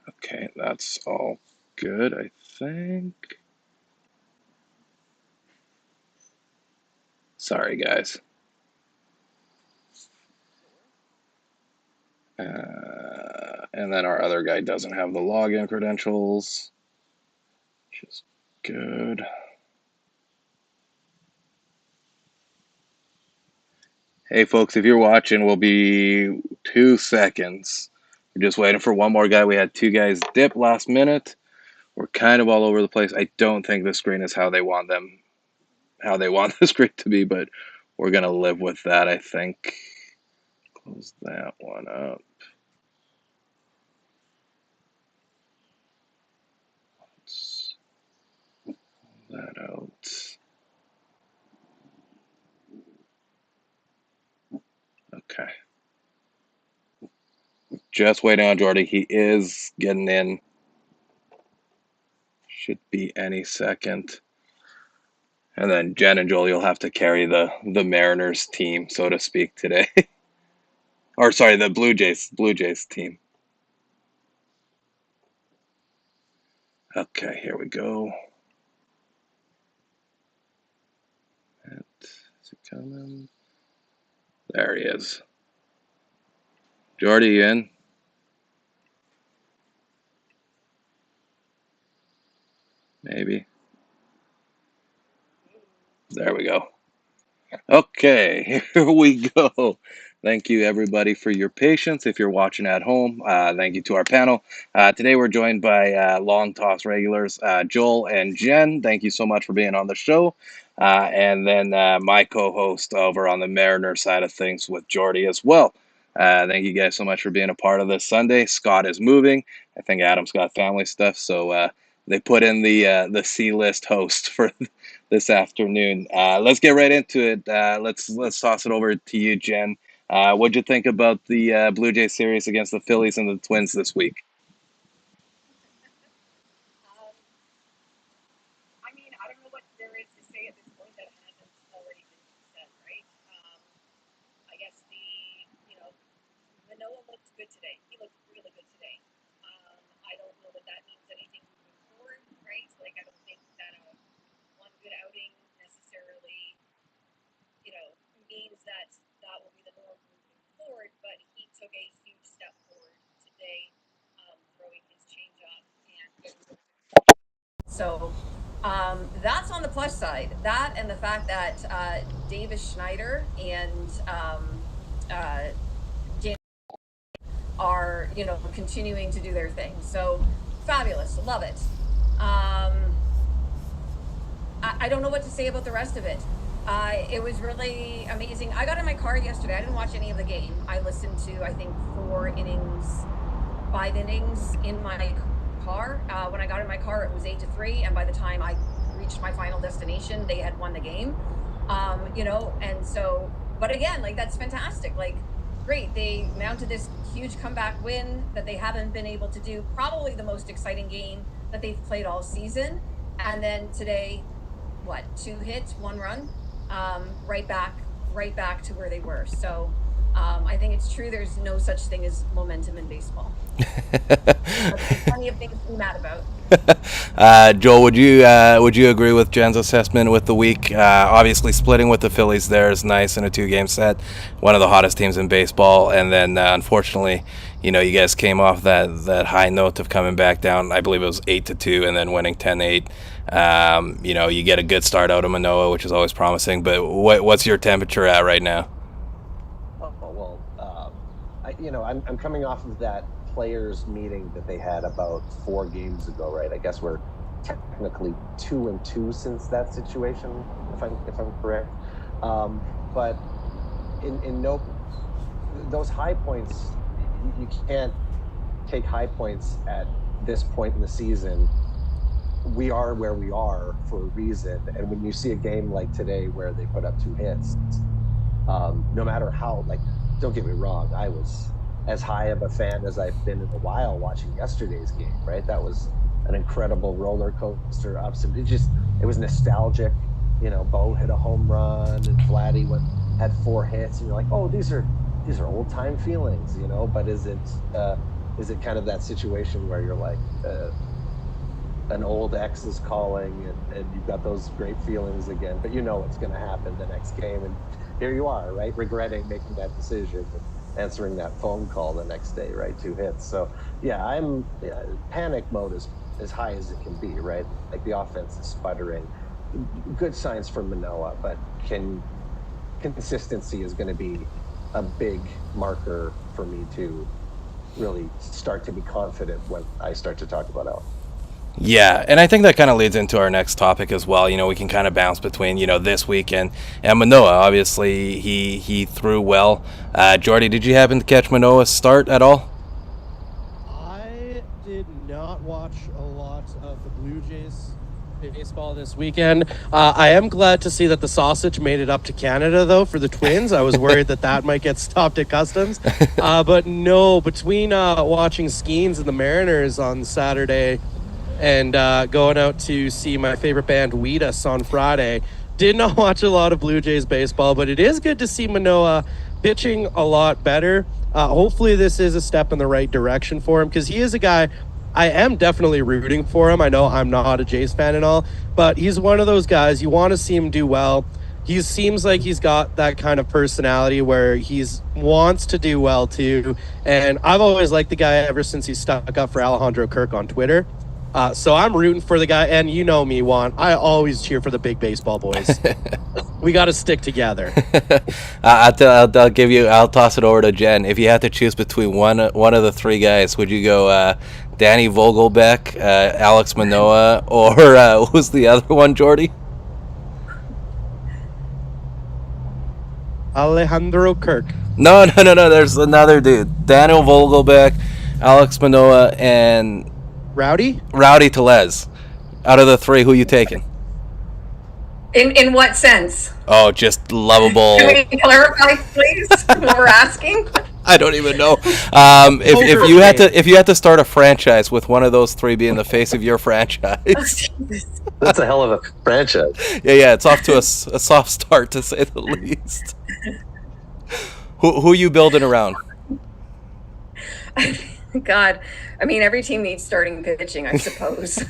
Okay, that's all good, I think. Sorry, guys. And then our other guy doesn't have the login credentials, which is good. Hey, folks, if you're watching, we'll be 2 seconds. We're just waiting for one more guy. We had two guys dip last minute. We're kind of all over the place. I don't think the screen is how they want the screen to be, but we're gonna live with that, I think. Close that one up. Let's pull that out. Okay. Just waiting on Jordy. He is getting in. Should be any second. And then Jen and Joel, you'll have to carry the Mariners team, so to speak, today. Or sorry, the Blue Jays team. Okay, here we go. Is he coming? There he is. Jordy in. Maybe. There we go. Okay, here we go. Thank you, everybody, for your patience. If you're watching at home, thank you to our panel. Today, we're joined by Long Toss regulars, Joel and Jen. Thank you so much for being on the show. And then my co host over on the Mariner side of things with Jordy as well. Thank you guys so much for being a part of this Sunday. Scott is moving. I think Adam's got family stuff, so they put in the C list host for this afternoon. Let's get right into it. Let's toss it over to you, Jen. What'd you think about the Blue Jays series against the Phillies and the Twins this week? So that's on the plus side. That and the fact that Davis Schneider and James are, continuing to do their thing. So fabulous. Love it. I don't know what to say about the rest of it. It was really amazing. I got in my car yesterday. I didn't watch any of the game. I listened to, I think, 5 innings in my car. When I got in my car, it was 8-3, and by the time I reached my final destination, they had won the game. And so, but again, like, that's fantastic. Like, great, they mounted this huge comeback win that they haven't been able to do. Probably the most exciting game that they've played all season. And then today, 2 hits, 1 run, right back to where they were. So I think it's true. There's no such thing as momentum in baseball. There's plenty of things to be mad about. Joel, would you agree with Jen's assessment with the week? Obviously, splitting with the Phillies there is nice in a 2-game set, one of the hottest teams in baseball, and then unfortunately, you guys came off that high note of coming back down. I believe it was 8-2, and then winning 10-8. You get a good start out of Manoah, which is always promising. But what's your temperature at right now? Oh, well, I'm coming off of that players meeting that they had about 4 games ago, right? I guess we're technically 2-2 since that situation, if I'm correct. But in no, those high points, you can't take high points at this point in the season. We are where we are for a reason, and when you see a game like today where they put up 2 hits, no matter how, like, don't get me wrong, I was as high of a fan as I've been in a while watching yesterday's game, right? That was an incredible roller coaster ups, and it was nostalgic. Bo hit a home run, and Vladdy had 4 hits, and you're like, oh, these are old time feelings, but is it is it kind of that situation where you're like, an old ex is calling and you've got those great feelings again, but you know it's going to happen the next game, and here you are, right, regretting making that decision and answering that phone call the next day, right, 2 hits. So yeah, panic mode is as high as it can be, right? Like the offense is sputtering. Good signs for Manoah, but consistency is going to be a big marker for me to really start to be confident when I start to talk about Alek. Yeah, and I think that kind of leads into our next topic as well. We can kind of bounce between, this weekend and Manoah. Obviously, he threw well. Jordy, did you happen to catch Manoah's start at all? I did not watch a lot of the Blue Jays baseball this weekend. I am glad to see that the sausage made it up to Canada, though, for the Twins. I was worried that might get stopped at customs. But no, between watching Skenes and the Mariners on Saturday and going out to see my favorite band, Weedus, on Friday, did not watch a lot of Blue Jays baseball, but it is good to see Manoah pitching a lot better. Hopefully this is a step in the right direction for him, because he is a guy I am definitely rooting for him. I know I'm not a Jays fan and all, but he's one of those guys you want to see him do well. He seems like he's got that kind of personality where he wants to do well too. And I've always liked the guy ever since he stuck up for Alejandro Kirk on Twitter. So I'm rooting for the guy, and you know me, Juan. I always cheer for the big baseball boys. We got to stick together. I'll toss it over to Jen. If you had to choose between one of the three guys, would you go Danny Vogelbeck, Alex Manoah, or who's the other one, Jordy? Alejandro Kirk. No. There's another dude. Daniel Vogelbeck, Alex Manoah, and Rowdy Tellez. Out of the three, who you taking? In what sense? Oh, just lovable. Can we clarify, please, what we're asking? I don't even know. If you had to start a franchise with one of those three being the face of your franchise, that's a hell of a franchise. Yeah, it's off to a soft start, to say the least. Who you building around? God, I mean, every team needs starting pitching, I suppose.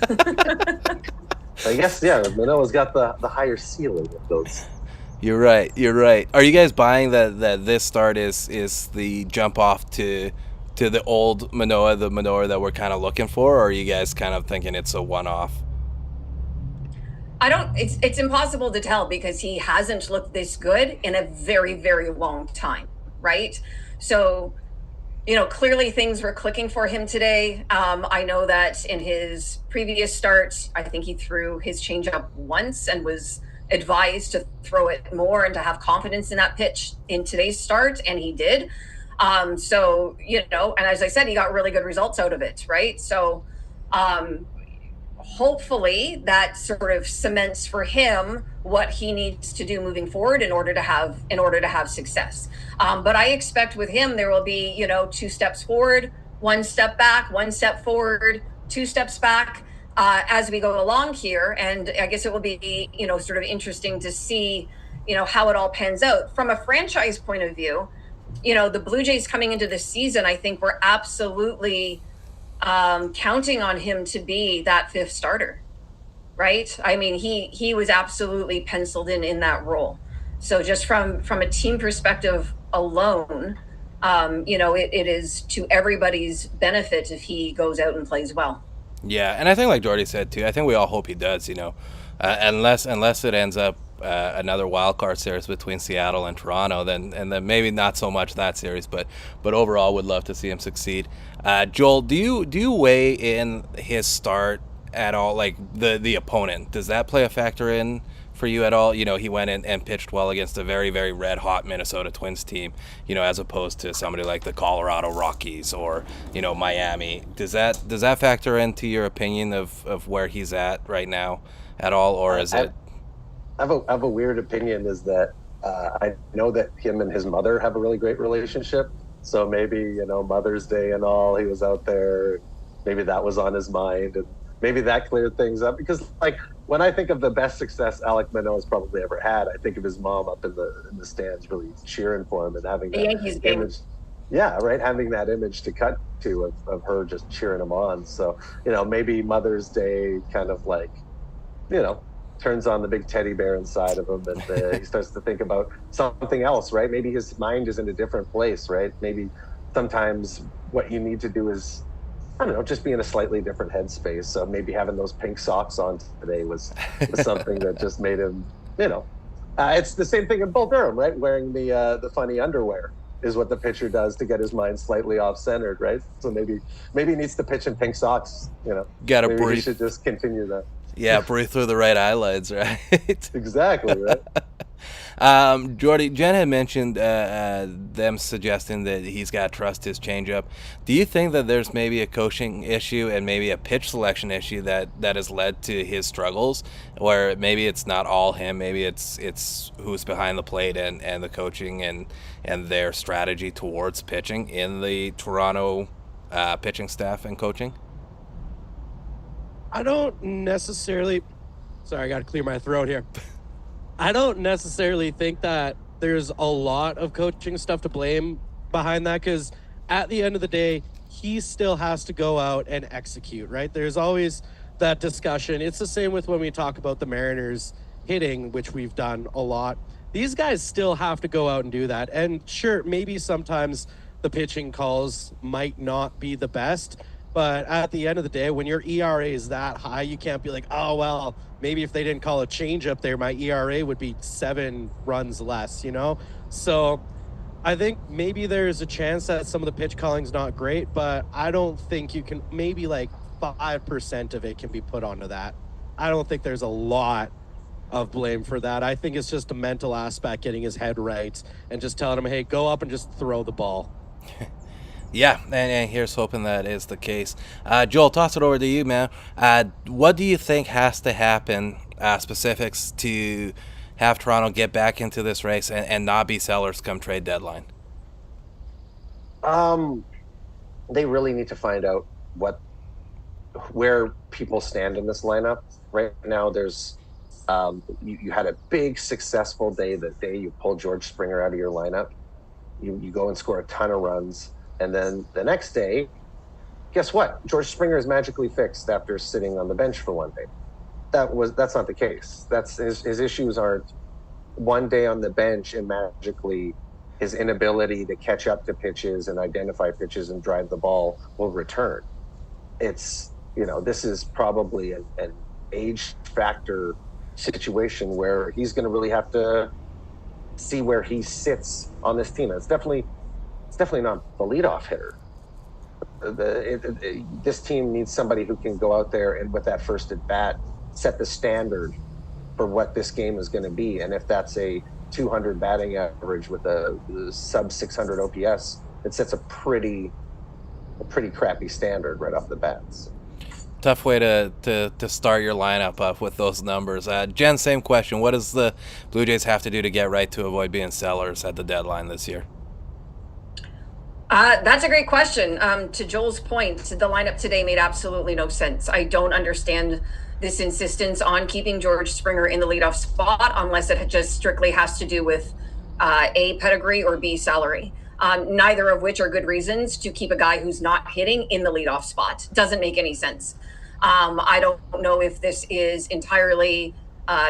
I guess, yeah, Manoah's got the higher ceiling of those. You're right. Are you guys buying that this start is the jump off to the old Manoah, the Manoah that we're kind of looking for, or are you guys kind of thinking it's a one-off? It's impossible to tell, because he hasn't looked this good in a very, very long time, right? So, clearly things were clicking for him today. I know that in his previous start, I think he threw his changeup once and was advised to throw it more and to have confidence in that pitch in today's start, and he did. So, and as I said, he got really good results out of it, right? So hopefully that sort of cements for him what he needs to do moving forward in order to have success. But I expect with him there will be 2 steps forward, 1 step back, 1 step forward, 2 steps back as we go along here. And I guess it will be sort of interesting to see how it all pans out from a franchise point of view. The Blue Jays coming into this season, I think we're absolutely counting on him to be that 5th starter, right? I mean, he was absolutely penciled in that role. So just from a team perspective alone, it is to everybody's benefit if he goes out and plays well. Yeah, and I think, like Jordy said too, I think we all hope he does. Unless it ends up another wild card series between Seattle and Toronto, then maybe not so much that series, but overall would love to see him succeed. Joel, do you weigh in his start at all, like the opponent? Does that play a factor in for you at all? He went in and pitched well against a very, very red hot Minnesota Twins team, as opposed to somebody like the Colorado Rockies or Miami. Does that factor into your opinion of where he's at right now at all, or is it? I have a weird opinion, is that I know that him and his mother have a really great relationship. So maybe, Mother's Day and all, he was out there, maybe that was on his mind, and maybe that cleared things up. Because, like, when I think of the best success Alek Manoah's probably ever had, I think of his mom up in the stands really cheering for him and having that Yankees game. image. Yeah, right. Having that image to cut to of her just cheering him on. So, maybe Mother's Day kind of like, turns on the big teddy bear inside of him, and he starts to think about something else, right? Maybe his mind is in a different place, right? Maybe sometimes what you need to do is, I don't know, just be in a slightly different headspace. So maybe having those pink socks on today was something that just made him, it's the same thing in Bull Durham, right? Wearing the funny underwear is what the pitcher does to get his mind slightly off centered, right? So maybe he needs to pitch in pink socks. Gotta maybe breathe. he should just continue that. Yeah, breathe through the right eyelids, right? Exactly, right. Jordy, Jen had mentioned them suggesting that he's got to trust his changeup. Do you think that there's maybe a coaching issue and maybe a pitch selection issue that has led to his struggles, or maybe it's not all him, maybe it's who's behind the plate and the coaching and their strategy towards pitching in the Toronto pitching staff and coaching? I don't necessarily... Sorry, I got to clear my throat here. I don't necessarily think that there's a lot of coaching stuff to blame behind that, because at the end of the day, he still has to go out and execute, right? There's always that discussion. It's the same with when we talk about the Mariners hitting, which we've done a lot. These guys still have to go out and do that. And sure, maybe sometimes the pitching calls might not be the best, but at the end of the day, when your ERA is that high, you can't be like, oh, well, maybe if they didn't call a change up there, my ERA would be 7 runs less, So I think maybe there's a chance that some of the pitch calling's not great, but I don't think you can, maybe like 5% of it can be put onto that. I don't think there's a lot of blame for that. I think it's just a mental aspect, getting his head right and just telling him, hey, go up and just throw the ball. Yeah, and here's hoping that is the case. Joel, toss it over to you, man. What do you think has to happen, specifics, to have Toronto get back into this race and not be sellers come trade deadline? They really need to find out where people stand in this lineup. Right now, there's you had a big successful day the day you pulled George Springer out of your lineup. You go and score a ton of runs. And then the next day, guess what? George Springer is magically fixed after sitting on the bench for one day. That's not the case. That's his issues aren't one day on the bench and magically his inability to catch up to pitches and identify pitches and drive the ball will return. It's, this is probably an age factor situation where he's going to really have to see where he sits on this team. It's definitely not the leadoff hitter. This team needs somebody who can go out there and with that first at bat set the standard for what this game is going to be. And if that's a 200 batting average with a sub 600 OPS, it sets a pretty crappy standard right off the bat. So. Tough way to start your lineup up with those numbers. Jen, same question. What does the Blue Jays have to do to get right to avoid being sellers at the deadline this year? That's a great question. To Joel's point, the lineup today made absolutely no sense. I don't understand this insistence on keeping George Springer in the leadoff spot unless it just strictly has to do with A, pedigree, or B, salary. Neither of which are good reasons to keep a guy who's not hitting in the leadoff spot. Doesn't make any sense. I don't know if this is entirely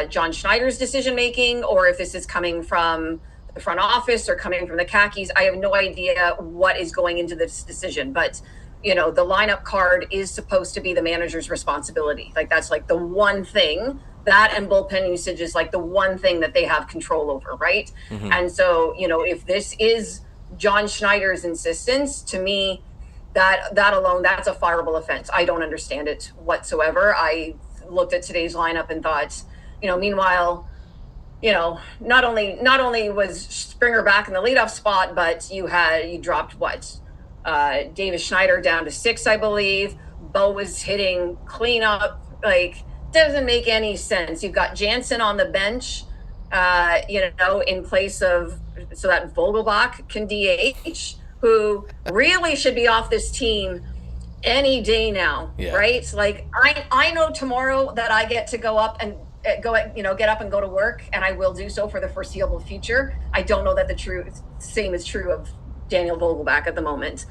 John Schneider's decision-making or if this is coming from the front office or coming from the khakis. I have no idea what is going into this decision, but the lineup card is supposed to be the manager's responsibility. Like that's like the one thing, that and bullpen usage is like the one thing that they have control over, right? Mm-hmm. And so, if this is John Schneider's insistence, to me, that alone, that's a fireable offense. I don't understand it whatsoever. I looked at today's lineup and thought, meanwhile, not only was Springer back in the leadoff spot, but you dropped Davis Schneider down to 6, I believe. Bo was hitting cleanup. Like, doesn't make any sense. You've got Jansen on the bench, in place of, so that Vogelbach can DH, who really should be off this team any day now, yeah. Right? Like, I know tomorrow that I get to get up and go to work, and I will do so for the foreseeable future. I don't know that the same is true of Daniel Vogelback at the moment.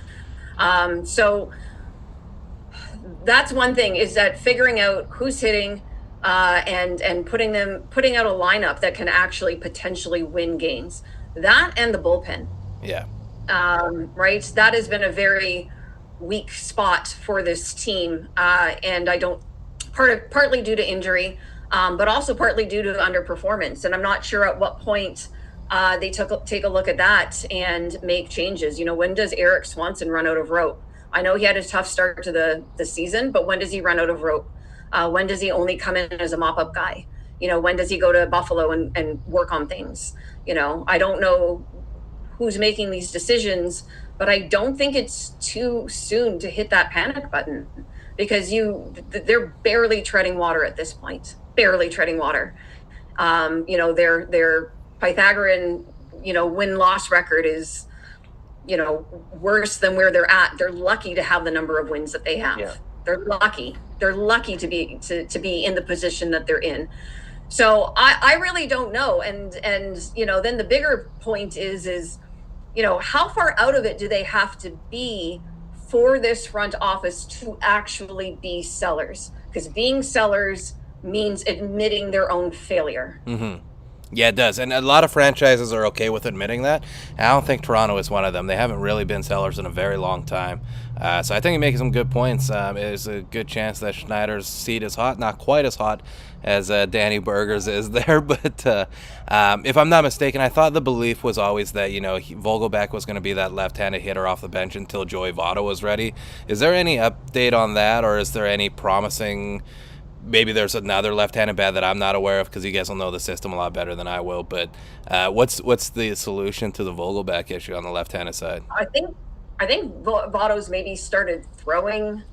So that's one thing, is that figuring out who's hitting and putting out a lineup that can actually potentially win games. That and the bullpen. Yeah. Right. That has been a very weak spot for this team, and I don't partly due to injury, but also partly due to underperformance. And I'm not sure at what point they take a look at that and make changes. When does Eric Swanson run out of rope? I know he had a tough start to the season, but when does he run out of rope? When does he only come in as a mop-up guy? When does he go to Buffalo and work on things? I don't know who's making these decisions, but I don't think it's too soon to hit that panic button, because they're barely treading water at this point. Barely treading water. Their Pythagorean, win-loss record is, worse than where they're at. They're lucky to have the number of wins that they have. Yeah. They're lucky. They're lucky to be in the position that they're in. So I really don't know. And then the bigger point is how far out of it do they have to be for this front office to actually be sellers? Because being sellers means admitting their own failure. Mm-hmm. Yeah, it does. And a lot of franchises are okay with admitting that. I don't think Toronto is one of them. They haven't really been sellers in a very long time. So I think he makes some good points. There's a good chance that Schneider's seat is hot. Not quite as hot as Danny Berger's is there. But if I'm not mistaken, I thought the belief was always that, Vogelback was going to be that left-handed hitter off the bench until Joey Votto was ready. Is there any update on that, or is there any promising... Maybe there's another left-handed bat that I'm not aware of, because you guys will know the system a lot better than I will. But what's the solution to the Vogelback issue on the left-handed side? I think Votto's maybe started throwing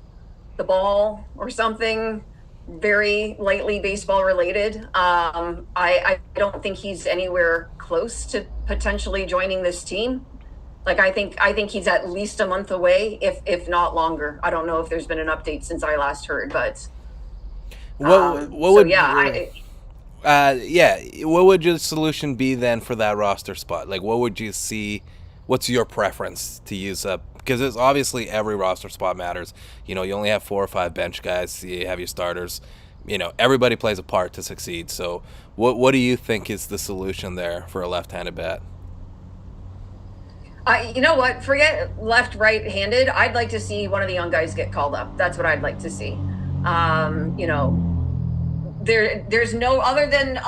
the ball or something very lightly baseball related. I don't think he's anywhere close to potentially joining this team. Like, I think he's at least a month away, if not longer. I don't know if there's been an update since I last heard, but. What would your solution be then for that roster spot? Like, what would you see? What's your preference to use up? Because it's obviously every roster spot matters. You only have 4 or 5 bench guys. You have your starters. Everybody plays a part to succeed. So, what do you think is the solution there for a left-handed bat? You know what? Forget left, right-handed. I'd like to see one of the young guys get called up. That's what I'd like to see. There's no other than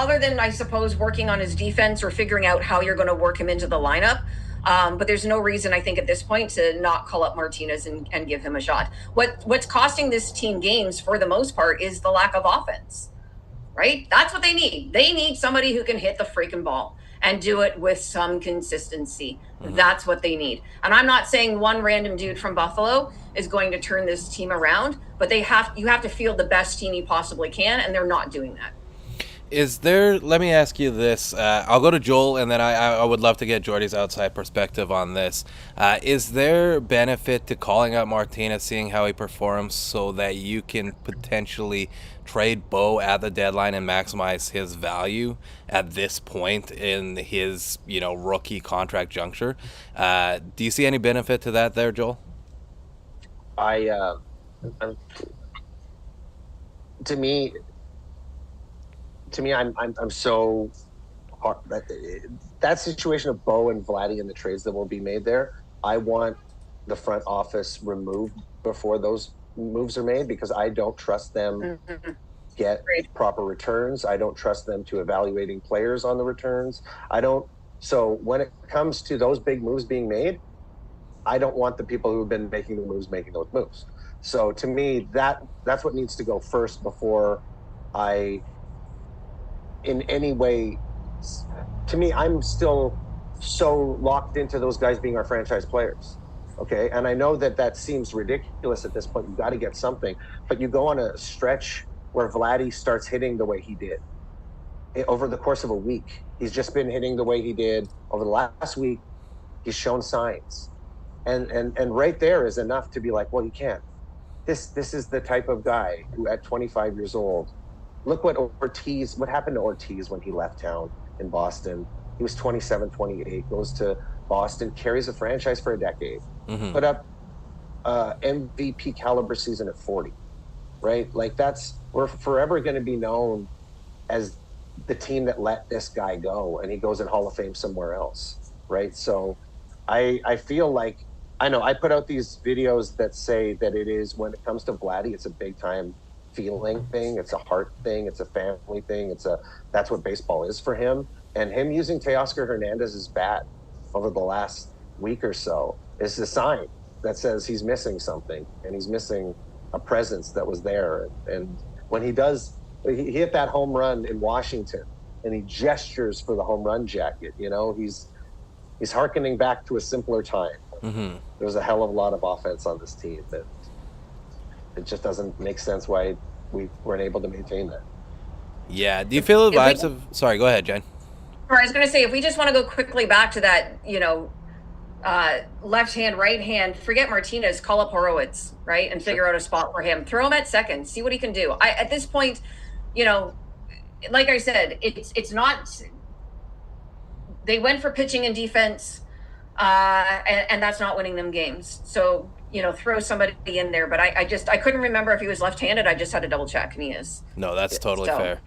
I suppose working on his defense or figuring out how you're going to work him into the lineup. But there's no reason, I think, at this point to not call up Martinez and give him a shot. What's costing this team games for the most part is the lack of offense, right? That's what they need. They need somebody who can hit the freaking ball and do it with some consistency. Mm-hmm. That's what they need. And I'm not saying one random dude from Buffalo is going to turn this team around, but you have to field the best team you possibly can, and they're not doing that. Let me ask you this. I'll go to Joel, and then I would love to get Jordy's outside perspective on this. Is there benefit to calling out Martinez, seeing how he performs, so that you can potentially trade Bo at the deadline and maximize his value at this point in his, rookie contract juncture? Do you see any benefit to that there, Joel? To me, I'm so hard. That situation of Bo and Vladdy and the trades that will be made there, I want the front office removed before those moves are made, because I don't trust them get proper returns. I don't trust them to evaluating players on the returns. So when it comes to those big moves being made, I don't want the people who have been making the moves making those moves. So to me, that's what needs to go first before I, in any way, to me, I'm still so locked into those guys being our franchise players. Okay. And I know that seems ridiculous at this point. You've got to get something, but you go on a stretch where Vladdy starts hitting the way he did over the course of a week. He's just been hitting the way he did over the last week. He's shown signs, and right there is enough to be like, well, you can't. This is the type of guy who, at 25 years old, look what happened to Ortiz when he left town in Boston. He was 27, 28, goes to Boston, carries a franchise for a decade, put up MVP caliber season at 40, right? Like we're forever going to be known as the team that let this guy go, and he goes in Hall of Fame somewhere else, right? So I feel like, I know I put out these videos that say that it is, when it comes to Vladdy, it's a big time feeling thing. It's a heart thing. It's a family thing. That's what baseball is for him. And him using Teoscar Hernandez's bat over the last week or so is a sign that says he's missing something, and he's missing a presence that was there. And when he hit that home run in Washington, and he gestures for the home run jacket, he's hearkening back to a simpler time. There's a hell of a lot of offense on this team that it just doesn't make sense why we weren't able to maintain that. Yeah. Do you feel the vibes of... Sorry, go ahead, Jen. I was going to say, if we just want to go quickly back to that, left hand, right hand, forget Martinez, call up Horowitz, right? And figure out a spot for him. Throw him at second, see what he can do. At this point, like I said, it's not... They went for pitching and defense, and that's not winning them games. So, throw somebody in there. But I couldn't remember if he was left-handed. I just had to double check, and he is. No, that's totally fair.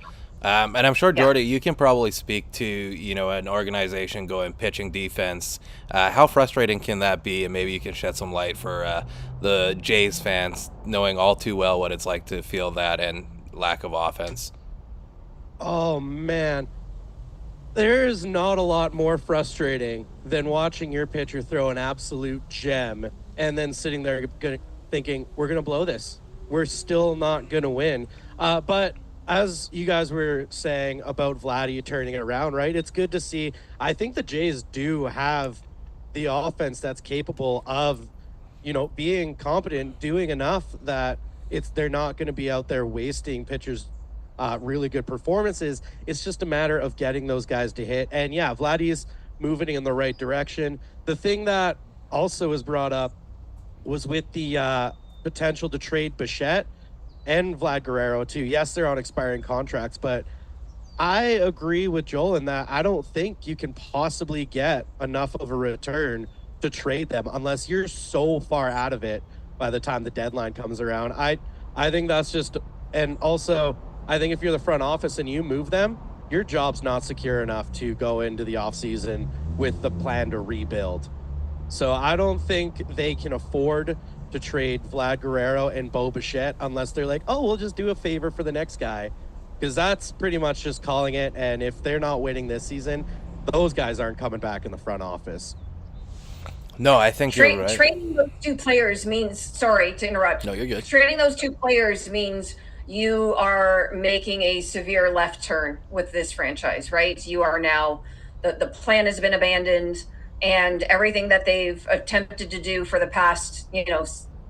And I'm sure, Jordy, you can probably speak to, an organization going pitching defense. How frustrating can that be? And maybe you can shed some light for the Jays fans, knowing all too well what it's like to feel that and lack of offense. Oh, man. There's not a lot more frustrating than watching your pitcher throw an absolute gem and then sitting there thinking, we're going to blow this. We're still not going to win. But as you guys were saying about Vladdy turning it around, right? It's good to see. I think the Jays do have the offense that's capable of, being competent, doing enough that they're not going to be out there wasting pitchers' really good performances. It's just a matter of getting those guys to hit. And yeah, Vladdy's moving in the right direction. The thing that also was brought up was with the potential to trade Bichette and Vlad Guerrero too. Yes, they're on expiring contracts, but I agree with Joel in that I don't think you can possibly get enough of a return to trade them unless you're so far out of it by the time the deadline comes around. I think that's just, and also I think if you're the front office and you move them, your job's not secure enough to go into the offseason with the plan to rebuild. So I don't think they can afford to trade Vlad Guerrero and Bo Bichette unless they're like, oh, we'll just do a favor for the next guy. Because that's pretty much just calling it. And if they're not winning this season, those guys aren't coming back in the front office. No, I think you're right. Trading those two players means, sorry to interrupt. No, you're good. Trading those two players means you are making a severe left turn with this franchise, right? You are now, the plan has been abandoned, and everything that they've attempted to do for the past,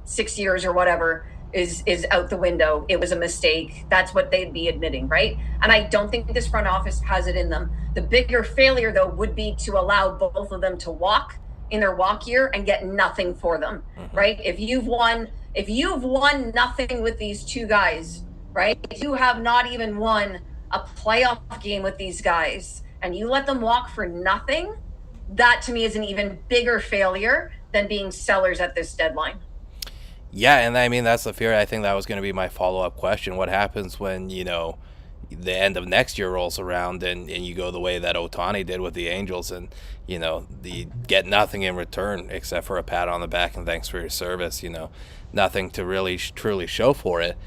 6 years or whatever is out the window. It was a mistake. That's what they'd be admitting, right? And I don't think this front office has it in them. The bigger failure, though, would be to allow both of them to walk in their walk year and get nothing for them, right? If you've won nothing with these two guys, right? You have not even won a playoff game with these guys, and you let them walk for nothing. That to me is an even bigger failure than being sellers at this deadline. Yeah, and I mean, that's the fear. I think that was going to be my follow-up question. What happens when, the end of next year rolls around and you go the way that Ohtani did with the Angels and, you get nothing in return except for a pat on the back and thanks for your service, nothing to really truly show for it,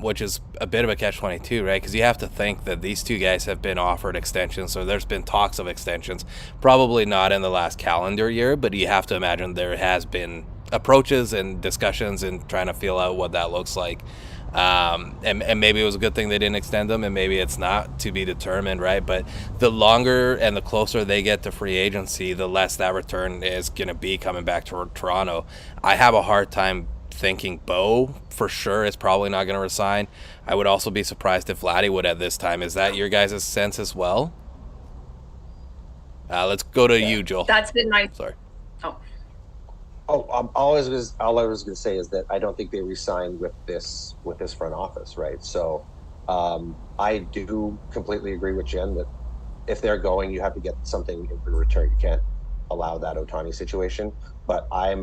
which is a bit of a catch-22, right? Because you have to think that these two guys have been offered extensions, so there's been talks of extensions, probably not in the last calendar year, but you have to imagine there has been approaches and discussions and trying to feel out what that looks like. And maybe it was a good thing they didn't extend them, and maybe it's not, to be determined, right? But the longer and the closer they get to free agency, the less that return is going to be coming back to Toronto. I have a hard time thinking Bo, for sure, is probably not going to resign. I would also be surprised if Vladdy would at this time. Is that your guys' sense as well? Let's go to you, Joel. That's been my... Sorry. All I was going to say is that I don't think they re-signed with this front office, right? So I do completely agree with Jen that if they're going, you have to get something in return. You can't allow that Ohtani situation. But I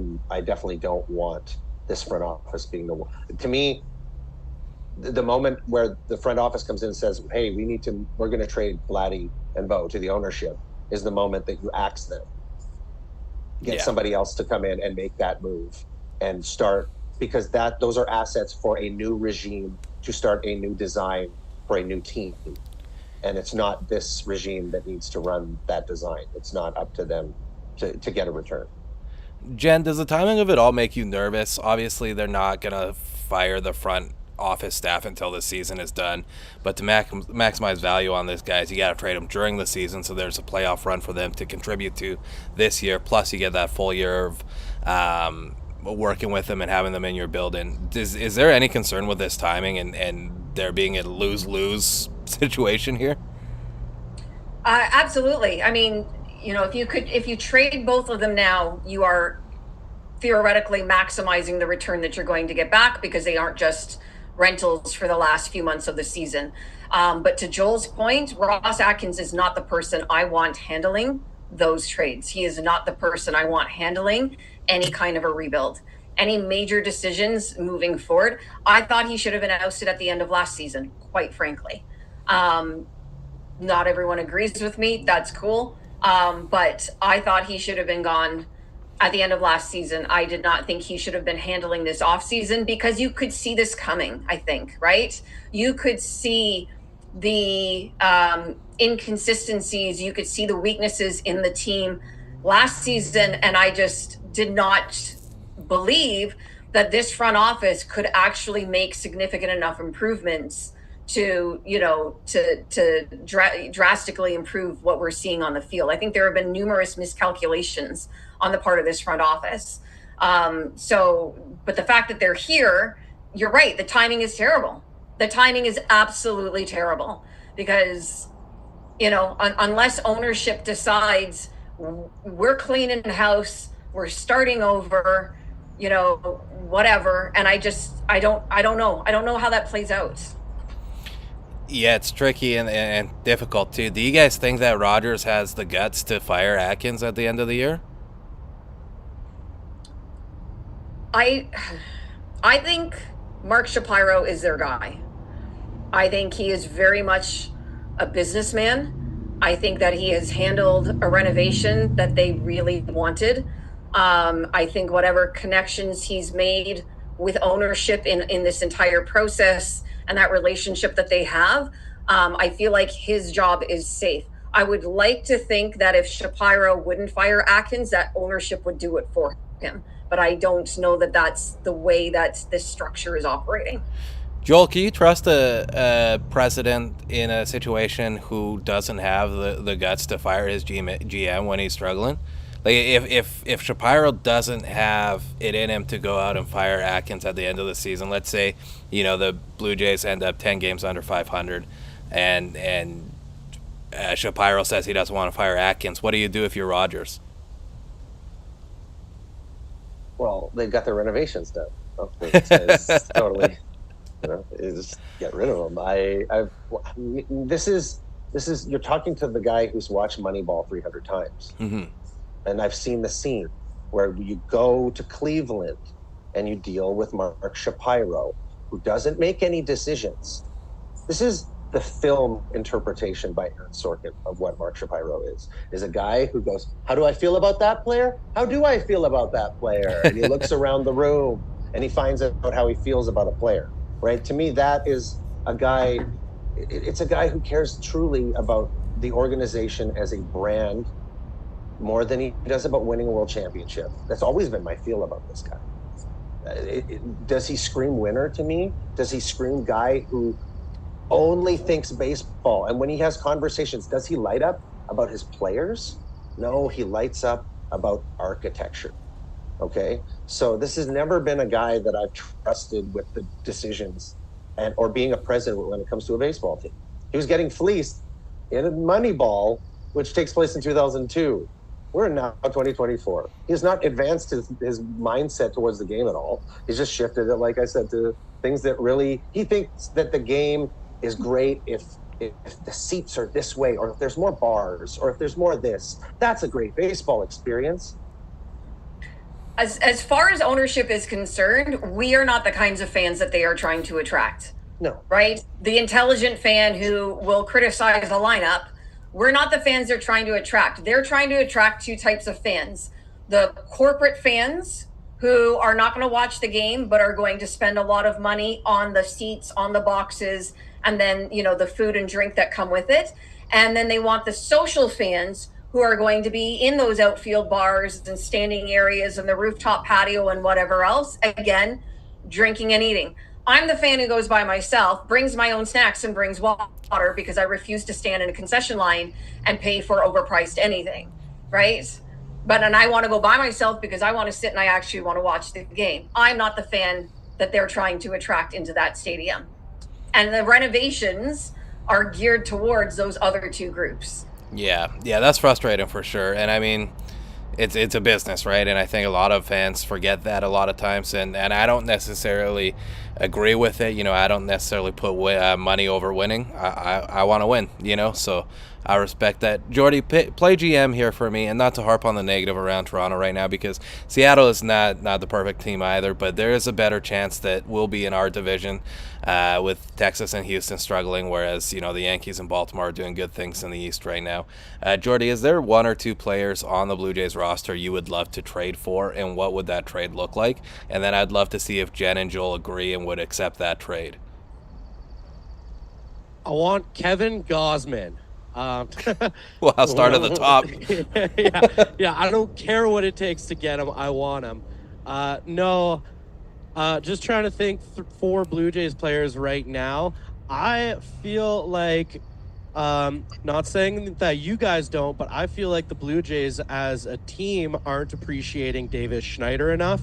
definitely don't want this front office being to me, the moment where the front office comes in and says, hey, we're going to trade Vladdy and Bo to the ownership, is the moment that you axe them. Get somebody else to come in and make that move and start, because those are assets for a new regime to start a new design for a new team. And it's not this regime that needs to run that design. It's not up to them to get a return. Jen, does the timing of it all make you nervous? Obviously, they're not going to fire the front office staff until the season is done. But to maximize value on these guys, you got to trade them during the season so there's a playoff run for them to contribute to this year. Plus, you get that full year of working with them and having them in your building. Is there any concern with this timing and there being a lose-lose situation here? Absolutely. I mean, if you trade both of them now, you are theoretically maximizing the return that you're going to get back, because they aren't just rentals for the last few months of the season. But to Joel's point, Ross Atkins is not the person I want handling those trades. He is not the person I want handling any kind of a rebuild. Any major decisions moving forward, I thought he should have been ousted at the end of last season, quite frankly. Not everyone agrees with me. That's cool. But I thought he should have been gone at the end of last season. I did not think he should have been handling this offseason, because you could see this coming, I think, right? You could see the inconsistencies. You could see the weaknesses in the team last season. And I just did not believe that this front office could actually make significant enough improvements to drastically improve what we're seeing on the field. I think there have been numerous miscalculations on the part of this front office. But the fact that they're here, you're right, the timing is terrible. The timing is absolutely terrible, because, unless ownership decides we're cleaning house, we're starting over, whatever. And I don't know how that plays out. Yeah, it's tricky and difficult too. Do you guys think that Rodgers has the guts to fire Atkins at the end of the year? I think Mark Shapiro is their guy. I think he is very much a businessman. I think that he has handled a renovation that they really wanted. I think whatever connections he's made with ownership in this entire process and that relationship that they have, I feel like his job is safe. I would like to think that if Shapiro wouldn't fire Atkins, that ownership would do it for him. But I don't know that that's the way that this structure is operating. Joel, can you trust a president in a situation who doesn't have the guts to fire his GM when he's struggling? Like if Shapiro doesn't have it in him to go out and fire Atkins at the end of the season, let's say, the Blue Jays end up 10 games under 500, and Shapiro says he doesn't want to fire Atkins, what do you do if you're Rodgers? Well, they've got their renovations done. It's totally, just get rid of them. This is you're talking to the guy who's watched Moneyball 300 times. Mm-hmm. And I've seen the scene where you go to Cleveland and you deal with Mark Shapiro, who doesn't make any decisions. This is the film interpretation by Aaron Sorkin of what Mark Shapiro is a guy who goes, how do I feel about that player? How do I feel about that player? And he looks around the room and he finds out how he feels about a player, right? To me, that is a guy, it's a guy who cares truly about the organization as a brand more than he does about winning a world championship. That's always been my feel about this guy. Does he scream winner to me? Does he scream guy who only thinks baseball? And when he has conversations, does he light up about his players? No, he lights up about architecture. Okay? So this has never been a guy that I've trusted with the decisions or being a president when it comes to a baseball team. He was getting fleeced in a Moneyball, which takes place in 2002. We're in now 2024. He's not advanced his mindset towards the game at all. He's just shifted it, like I said, to things that really, he thinks that the game is great if if the seats are this way, or if there's more bars, or if there's more this, that's a great baseball experience. As far as ownership is concerned, we are not the kinds of fans that they are trying to attract. No. Right? The intelligent fan who will criticize the lineup, we're not the fans they're trying to attract. They're trying to attract two types of fans. The corporate fans who are not going to watch the game but are going to spend a lot of money on the seats, on the boxes, and then, the food and drink that come with it. And then they want the social fans who are going to be in those outfield bars and standing areas and the rooftop patio and whatever else, again, drinking and eating. I'm the fan who goes by myself, brings my own snacks and brings water because I refuse to stand in a concession line and pay for overpriced anything, right? And I want to go by myself because I want to sit and I actually want to watch the game. I'm not the fan that they're trying to attract into that stadium. And the renovations are geared towards those other two groups. Yeah, that's frustrating for sure. And I mean, it's a business, right? And I think a lot of fans forget that a lot of times. And I don't necessarily agree with it. I don't necessarily put money over winning. I want to win, so I respect that. Jordy, play GM here for me, and not to harp on the negative around Toronto right now, because Seattle is not the perfect team either, but there is a better chance that we'll be in our division with Texas and Houston struggling, whereas, the Yankees and Baltimore are doing good things in the East right now. Jordy, is there one or two players on the Blue Jays roster you would love to trade for, and what would that trade look like? And then I'd love to see if Jen and Joel agree and would accept that trade. I want Kevin Gausman. Well, I'll start at the top. yeah, I don't care what it takes to get him. I want him. Just trying to think for Blue Jays players right now. I feel like, not saying that you guys don't, but I feel like the Blue Jays as a team aren't appreciating Davis Schneider enough.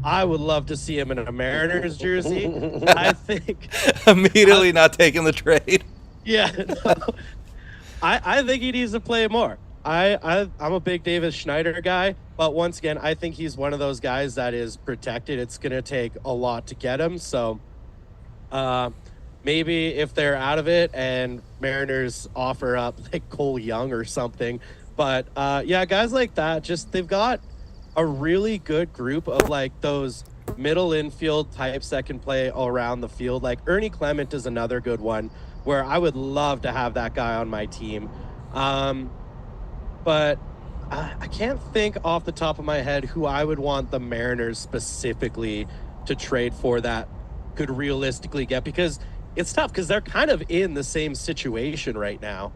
I would love to see him in a Mariners jersey. I think immediately not taking the trade. Yeah. No. I think he needs to play more. I'm a big Davis Schneider guy, but once again, I think he's one of those guys that is protected. It's going to take a lot to get him. So maybe if they're out of it and Mariners offer up like Cole Young or something. But guys like that, they've got a really good group of like those middle infield types that can play all around the field. Like Ernie Clement is another good one where I would love to have that guy on my team. But I can't think off the top of my head who I would want the Mariners specifically to trade for that could realistically get, because it's tough because they're kind of in the same situation right now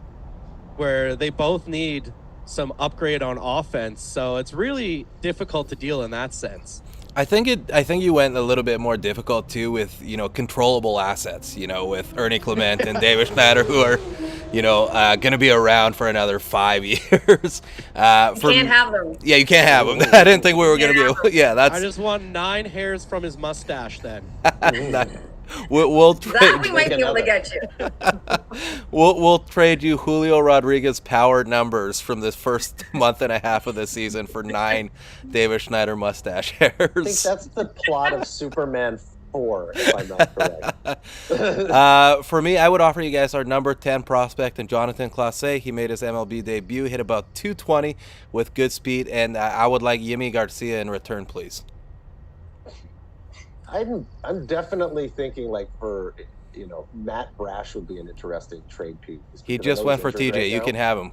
where they both need some upgrade on offense. So it's really difficult to deal in that sense. I think you went a little bit more difficult too with, controllable assets, with Ernie Clement and David Schneider, who are, going to be around for another 5 years. You can't have them. Yeah, you can't have them. I didn't think we were going to be able. Yeah, I just want 9 hairs from his mustache then. We'll trade. That we might be able to get you. We'll trade you Julio Rodriguez power numbers from this first month and a half of the season for 9 David Schneider mustache hairs. I think that's the plot of Superman 4, if I'm not correct. For me, I would offer you guys our number 10 prospect and Jonathan Clase. He made his MLB debut, hit about 220 with good speed, and I would like Yimi Garcia in return, please. I'm definitely thinking like for Matt Brash would be an interesting trade piece. He just went for TJ. Right, you can have him.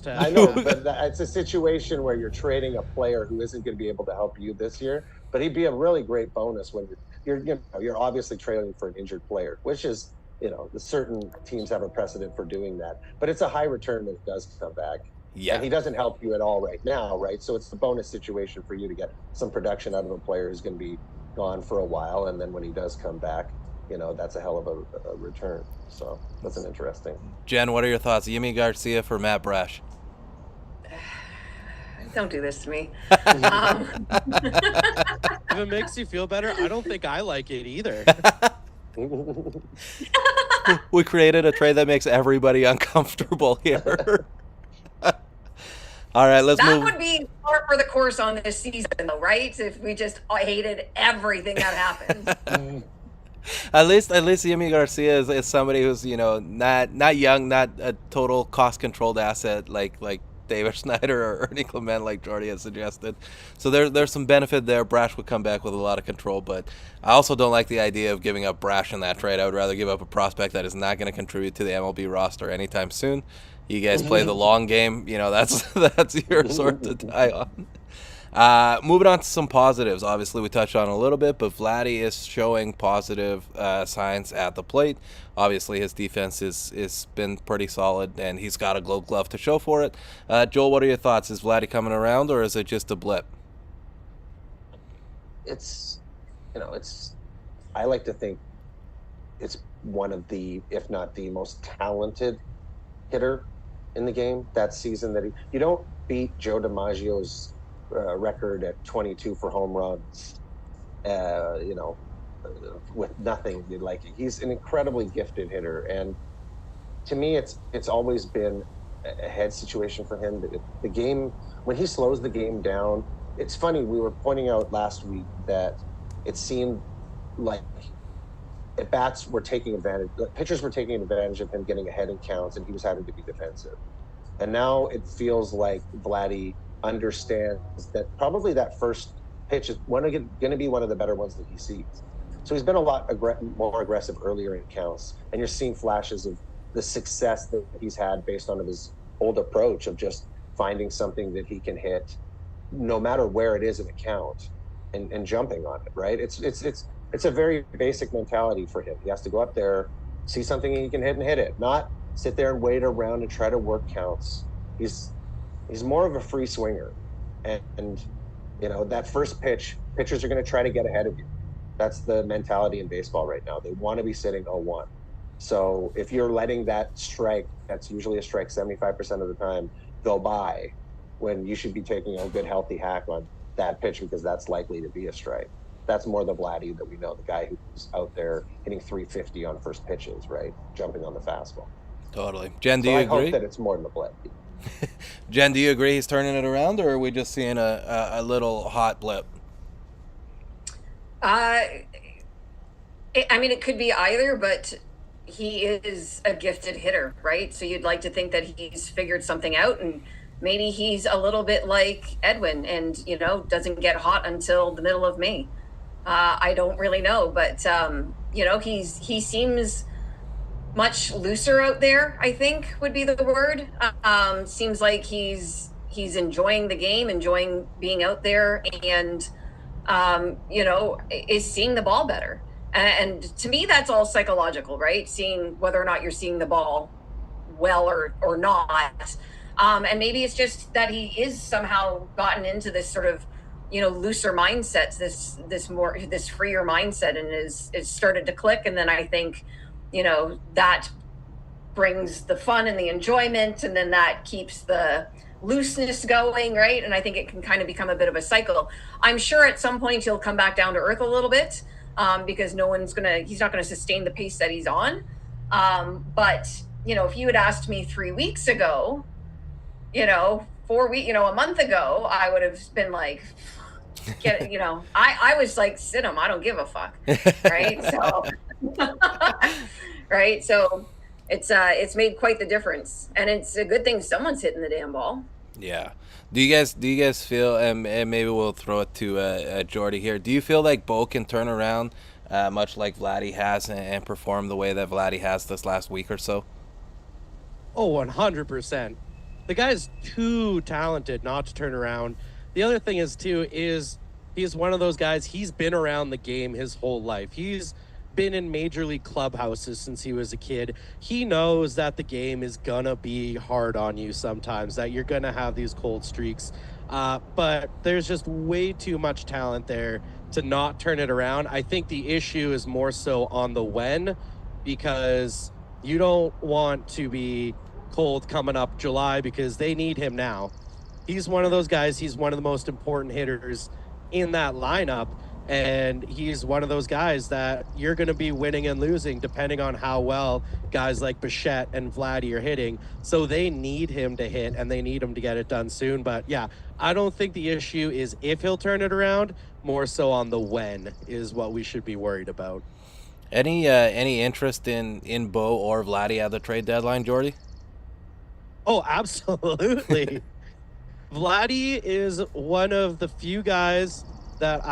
I know, but it's a situation where you're trading a player who isn't going to be able to help you this year. But he'd be a really great bonus when you're obviously trading for an injured player, which is the certain teams have a precedent for doing that. But it's a high return when it does come back. Yeah. And he doesn't help you at all right now, right? So it's the bonus situation for you to get some production out of a player who's going to be gone for a while, and then when he does come back, that's a hell of a return. So that's an interesting. Jen, what are your thoughts? Yimi Garcia for Matt Brash. Don't do this to me. If it makes you feel better, I don't think I like it either. We created a trade that makes everybody uncomfortable here. All right, let's move. That would be par for the course on this season, though, right? If we just hated everything that happened. At least Yimi Garcia is somebody who's not young, not a total cost controlled asset like David Schneider or Ernie Clement, like Jordy has suggested. So there's some benefit there. Brash would come back with a lot of control, but I also don't like the idea of giving up Brash in that trade. I would rather give up a prospect that is not going to contribute to the MLB roster anytime soon. You guys play the long game. That's your sword to die on. Moving on to some positives. Obviously, we touched on a little bit, but Vladdy is showing positive signs at the plate. Obviously, his defense is been pretty solid, and he's got a Gold Glove to show for it. Joel, what are your thoughts? Is Vladdy coming around, or is it just a blip? I like to think it's one of the, if not the most talented hitter in the game that season. That you don't beat Joe DiMaggio's record at 22 for home runs, with nothing. He's an incredibly gifted hitter, and to me, it's always been a head situation for him. The game, when he slows the game down, it's funny. We were pointing out last week that it seemed like at-bats were taking advantage, pitchers were taking advantage of him getting ahead in counts, and he was having to be defensive. And now it feels like Vladdy understands that probably that first pitch is going to be one of the better ones that he sees. So he's been a lot more aggressive earlier in counts, and you're seeing flashes of the success that he's had based on his old approach of just finding something that he can hit no matter where it is in a count and jumping on it, right? It's a very basic mentality for him. He has to go up there, see something he can hit and hit it, not sit there and wait around and try to work counts. He's more of a free swinger. And that first pitch, pitchers are going to try to get ahead of you. That's the mentality in baseball right now. They want to be sitting 0-1. So if you're letting that strike, that's usually a strike 75% of the time, go by, when you should be taking a good healthy hack on that pitch because that's likely to be a strike. That's more the Vladdy that we know, the guy who's out there hitting 350 on first pitches, right? Jumping on the fastball. Totally. Jen, do you agree? I hope that it's more than the blip. Jen, do you agree he's turning it around, or are we just seeing a little hot blip? It could be either, but he is a gifted hitter, right? So you'd like to think that he's figured something out, and maybe he's a little bit like Edwin and, doesn't get hot until the middle of May. I don't really know, but, he seems much looser out there, I think would be the word. Seems like he's enjoying the game, enjoying being out there, and, is seeing the ball better. And to me, that's all psychological, right? Seeing whether or not you're seeing the ball well or not. And maybe it's just that he is somehow gotten into this sort of, looser mindset, this freer mindset, and is started to click. And then I think, that brings the fun and the enjoyment, and then that keeps the looseness going, right? And I think it can kind of become a bit of a cycle. I'm sure at some point he'll come back down to earth a little bit, because he's not gonna sustain the pace that he's on. But if you had asked me 3 weeks ago, 4 weeks, a month ago, I would have been like, I was like, sit him, I don't give a fuck, right? So, right. So it's made quite the difference, and it's a good thing someone's hitting the damn ball. Yeah. Do you guys feel, and maybe we'll throw it to Jordy here, do you feel like Bo can turn around much like Vladdy has and perform the way that Vladdy has this last week or so? Oh, 100%. The guy's too talented not to turn around. The other thing is, too, is he's one of those guys, he's been around the game his whole life. He's been in major league clubhouses since he was a kid. He knows that the game is gonna be hard on you sometimes, that you're gonna have these cold streaks. But there's just way too much talent there to not turn it around. I think the issue is more so on the when, because you don't want to be cold coming up July, because they need him now. He's one of those guys, he's one of the most important hitters in that lineup, and he's one of those guys that you're going to be winning and losing depending on how well guys like Bichette and Vladdy are hitting. So they need him to hit, and they need him to get it done soon. But yeah, I don't think the issue is if he'll turn it around, more so on the when is what we should be worried about. Any interest in Bo or Vladdy at the trade deadline, Jordy? Oh, absolutely. Vladdy is one of the few guys that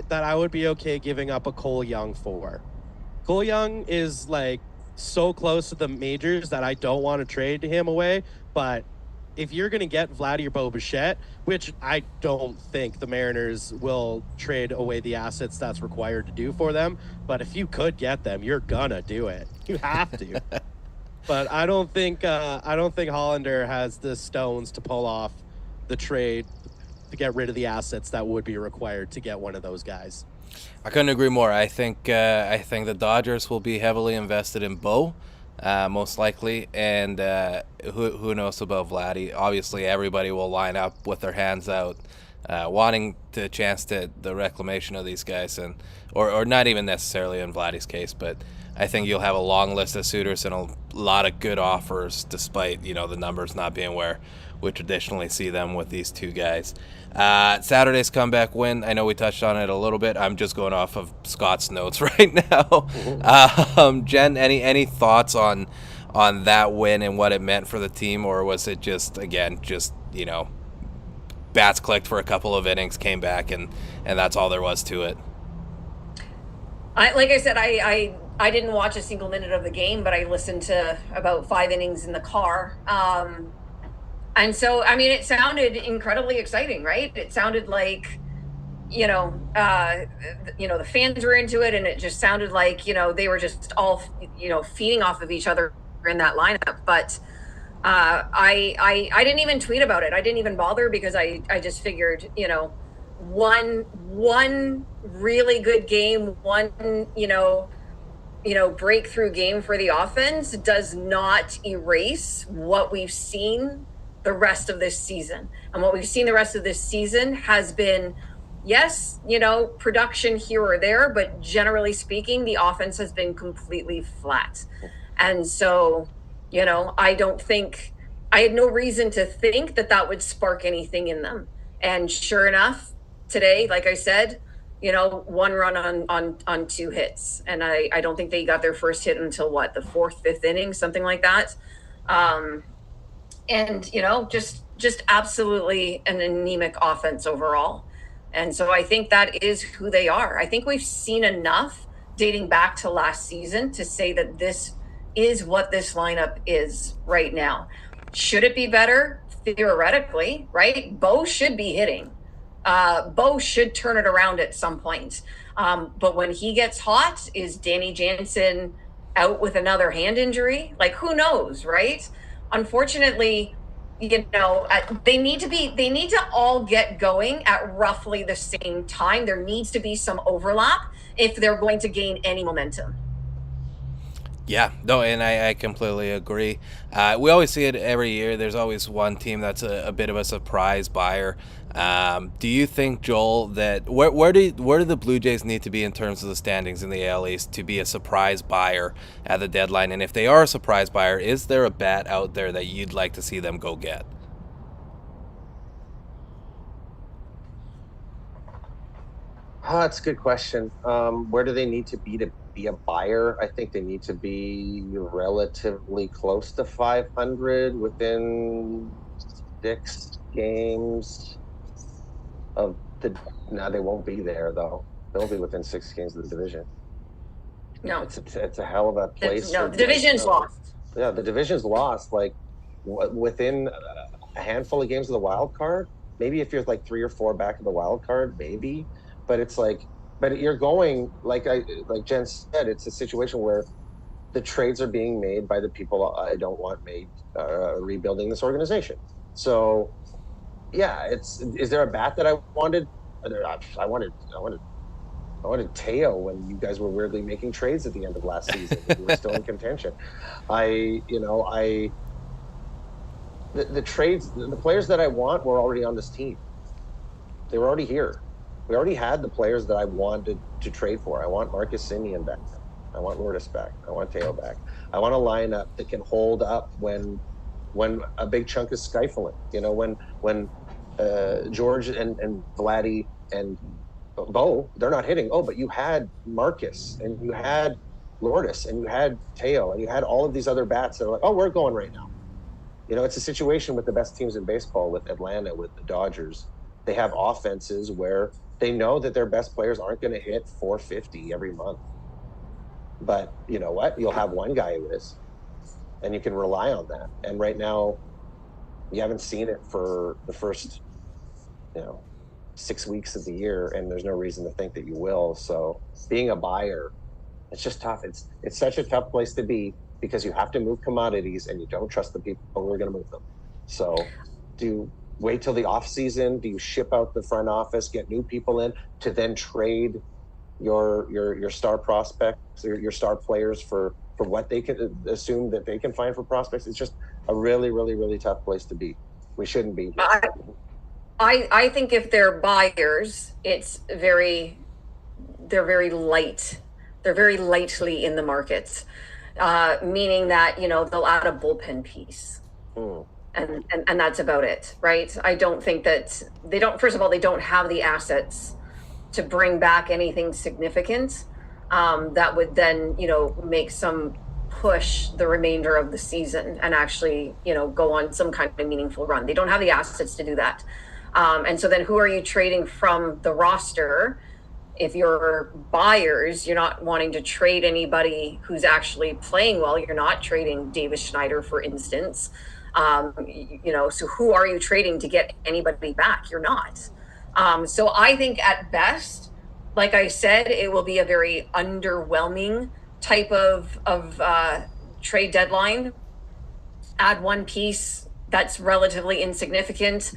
that I would be okay giving up a Cole Young for. Cole Young is like so close to the majors that I don't want to trade him away. But if you're going to get Vladdy or Bo Bichette, which I don't think the Mariners will trade away the assets that's required to do for them, but if you could get them, you're gonna do it. You have to. But I don't think Hollander has the stones to pull off the trade to get rid of the assets that would be required to get one of those guys. I couldn't agree more. I think the Dodgers will be heavily invested in Bo, most likely, and who knows about Vladdy? Obviously, everybody will line up with their hands out, wanting the chance to the reclamation of these guys, and or not even necessarily in Vladdy's case, but I think you'll have a long list of suitors and a lot of good offers, despite the numbers not being where we traditionally see them with these two guys. Saturday's comeback win, I know we touched on it a little bit. I'm just going off of Scott's notes right now. Jen, any thoughts on that win and what it meant for the team, or was it just bats clicked for a couple of innings, came back, and that's all there was to it? Like I said, I didn't watch a single minute of the game, but I listened to about 5 innings in the car. And so, I mean, it sounded incredibly exciting, right? It sounded like, the fans were into it, and it just sounded like, they were just all, feeding off of each other in that lineup. But I didn't even tweet about it. I didn't even bother because I just figured, one really good game, one, breakthrough game for the offense does not erase what we've seen the rest of this season. And what we've seen the rest of this season has been, yes, production here or there, but generally speaking, the offense has been completely flat. And so, I had no reason to think that would spark anything in them. And sure enough, today, like I said, 1 run on 2 hits. And I don't think they got their first hit until the 4th, 5th inning, something like that. And, just absolutely an anemic offense overall. And so I think that is who they are. I think we've seen enough dating back to last season to say that this is what this lineup is right now. Should it be better? Theoretically, right? Bo should be hitting. Bo should turn it around at some point. But when he gets hot, is Danny Jansen out with another hand injury? Like, who knows, right? Unfortunately, they need to all get going at roughly the same time. There needs to be some overlap if they're going to gain any momentum. Yeah, no, and I completely agree. We always see it every year. There's always one team that's a bit of a surprise buyer. Do you think, Joel, that where do the Blue Jays need to be in terms of the standings in the AL East to be a surprise buyer at the deadline? And if they are a surprise buyer, is there a bat out there that you'd like to see them go get? That's a good question. Where do they need to be a buyer? I think they need to be relatively close to 500 within 6 games of the. No, they won't be there though. They'll be within 6 games of the division. No, it's a hell of a place. No, the division's lost. Yeah, the division's lost. Like within a handful of games of the wild card. Maybe if you're like 3 or 4 back of the wild card, maybe. But it's like, you're going like Jen said, it's a situation where the trades are being made by the people I don't want made rebuilding this organization. So, yeah, is there a bat that I wanted? I wanted Teo when you guys were weirdly making trades at the end of last season. We were still in contention. The trades, the players that I want were already on this team. They were already here. We already had the players that I wanted to trade for. I want Marcus Semien back. I want Lourdes back. I want Teo back. I want a lineup that can hold up when a big chunk is stifling. When George and Vladdy and Bo, they're not hitting. Oh, but you had Marcus and you had Lourdes and you had Teo and you had all of these other bats that are like, oh, we're going right now. You know, it's a situation with the best teams in baseball, with Atlanta, with the Dodgers. They have offenses where they know that their best players aren't going to hit 450 every month. But you know what? You'll have one guy who is, and you can rely on that. And right now, you haven't seen it for the first, 6 weeks of the year, and there's no reason to think that you will. So being a buyer, it's just tough. It's such a tough place to be because you have to move commodities and you don't trust the people who are going to move them. So do you wait till the off season? Do you ship out the front office, get new people in to then trade your star prospects or your star players for what they can assume that they can find for prospects? It's just a really, really, really tough place to be. We shouldn't be. I think if they're buyers, they're very light. They're very lightly in the markets, meaning that, they'll add a bullpen piece. And that's about it, right? I don't think that first of all, they don't have the assets to bring back anything significant that would then, make some push the remainder of the season and actually, go on some kind of meaningful run. They don't have the assets to do that. And so then who are you trading from the roster? If you're buyers, you're not wanting to trade anybody who's actually playing well. You're not trading Davis Schneider, for instance. So who are you trading to get anybody back? You're not. So I think at best, like I said, it will be a very underwhelming type of trade deadline. Add one piece that's relatively insignificant,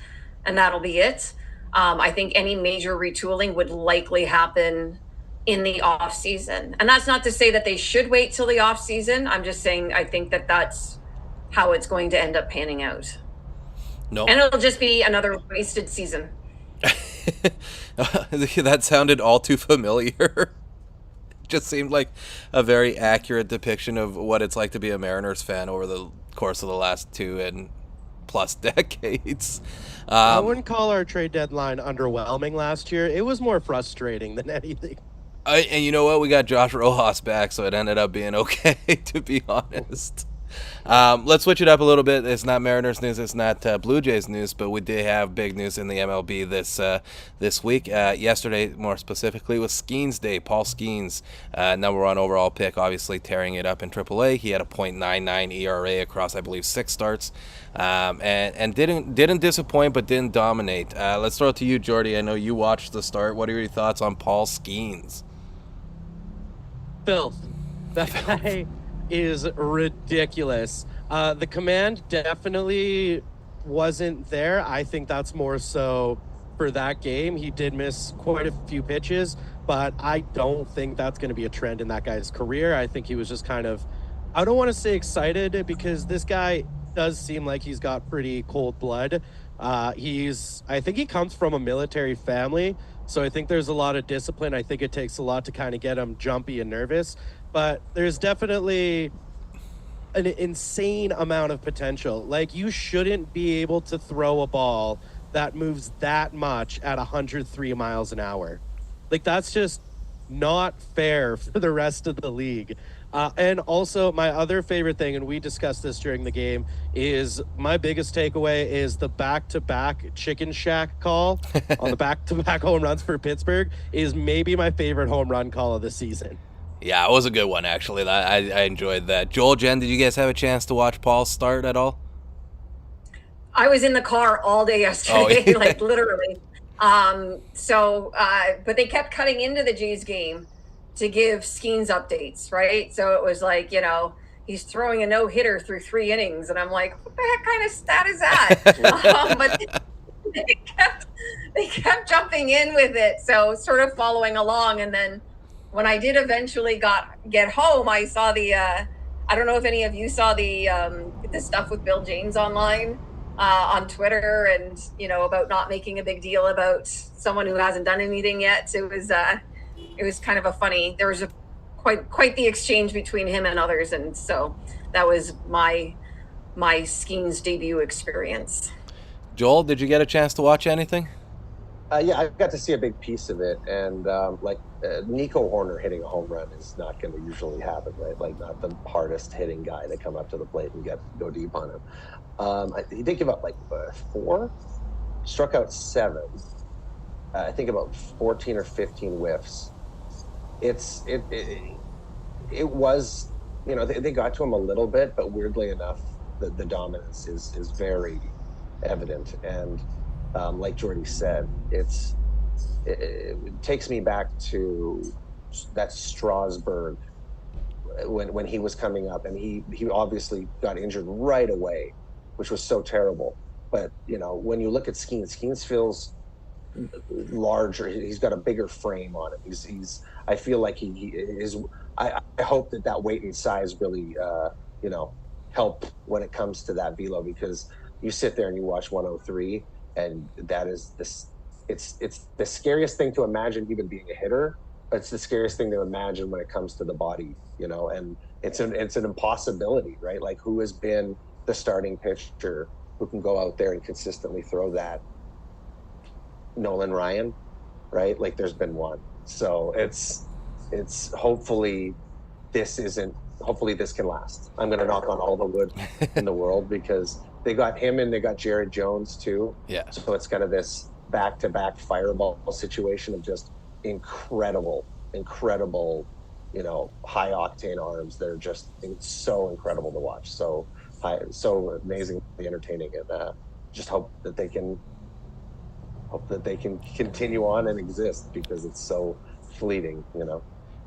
and that'll be it. I think any major retooling would likely happen in the off season. And that's not to say that they should wait till the off season. I'm just saying I think that that's how it's going to end up panning out. No. And it'll just be another wasted season. That sounded all too familiar. Just seemed like a very accurate depiction of what it's like to be a Mariners fan over the course of the last 2 and plus decades. I wouldn't call our trade deadline underwhelming last year. It was more frustrating than anything. And you know what? We got Josh Rojas back, so it ended up being okay, to be honest. Let's switch it up a little bit. It's not Mariners news, it's not Blue Jays news, but we did have big news in the MLB this week. Yesterday, more specifically, was Skenes Day. Paul Skenes, number 1 overall pick, obviously tearing it up in AAA. He had a .99 ERA across, I believe, 6 starts, and didn't disappoint, but didn't dominate. Let's throw it to you, Jordy. I know you watched the start. What are your thoughts on Paul Skenes? Filth. That guy is ridiculous. The command definitely wasn't there. I think that's more so for that game. He did miss quite a few pitches, but I don't think that's going to be a trend in that guy's career. I think he was just kind of, I don't want to say excited, because this guy does seem like he's got pretty cold blood. I think he comes from a military family, so I think there's a lot of discipline. I think it takes a lot to kind of get him jumpy and nervous. But there's definitely an insane amount of potential. Like, you shouldn't be able to throw a ball that moves that much at 103 miles an hour. Like, that's just not fair for the rest of the league. And also, my other favorite thing, and we discussed this during the game, is my biggest takeaway is the back-to-back chicken shack call on the back-to-back home runs for Pittsburgh is maybe my favorite home run call of the season. Yeah, it was a good one, actually. I enjoyed that. Joel, Jen, did you guys have a chance to watch Paul start at all? I was in the car all day yesterday, yeah. like literally. But they kept cutting into the Jays game to give Skenes updates, right? So it was like, he's throwing a no-hitter through 3 innings. And I'm like, what the heck kind of stat is that? But they kept jumping in with it. So sort of following along. And then when I did eventually get home, I saw I don't know if any of you saw the stuff with Bill James online on Twitter, and about not making a big deal about someone who hasn't done anything yet. So it was kind of a funny. There was quite the exchange between him and others, and so that was my Skenes debut experience. Joel, did you get a chance to watch anything? Yeah, I got to see a big piece of it, and Nico Horner hitting a home run is not going to usually happen, right? Like, not the hardest hitting guy to come up to the plate and go deep on him. He did give up like 4, struck out 7. I think about 14 or 15 whiffs. It was, they got to him a little bit, but weirdly enough, the dominance is very evident. And like Jordy said, it takes me back to that Strasburg when he was coming up, and he obviously got injured right away, which was so terrible. But when you look at Skenes feels larger. He's got a bigger frame on him. I feel like he is. I hope that weight and size really help when it comes to that velo, because you sit there and you watch 103, and that is this. It's the scariest thing to imagine, even being a hitter. But it's the scariest thing to imagine when it comes to the body, and it's an impossibility, right? Like, who has been the starting pitcher who can go out there and consistently throw that? Nolan Ryan, right? Like, there's been one. So it's hopefully this can last. I'm going to knock on all the wood in the world, because they got him and they got Jared Jones too. Yeah. So it's kind of this back-to-back fireball situation of just incredible, high octane arms that are just so incredible to watch. So amazingly entertaining, and just hope that they can continue on and exist, because it's so fleeting.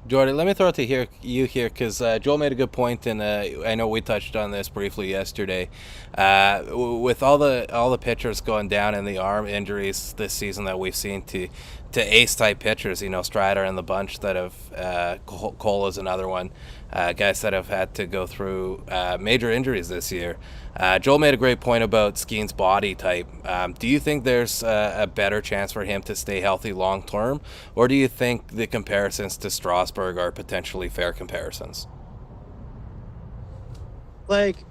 Jordy, let me throw it to you here, because Joel made a good point, and I know we touched on this briefly yesterday. With all the pitchers going down and the arm injuries this season that we've seen to ace type pitchers, Strider and the bunch that have Cole is another one, guys that have had to go through major injuries this year. Joel made a great point about Skenes' body type. Do you think there's a better chance for him to stay healthy long term, or do you think the comparisons to Strasburg are potentially fair comparisons? Like,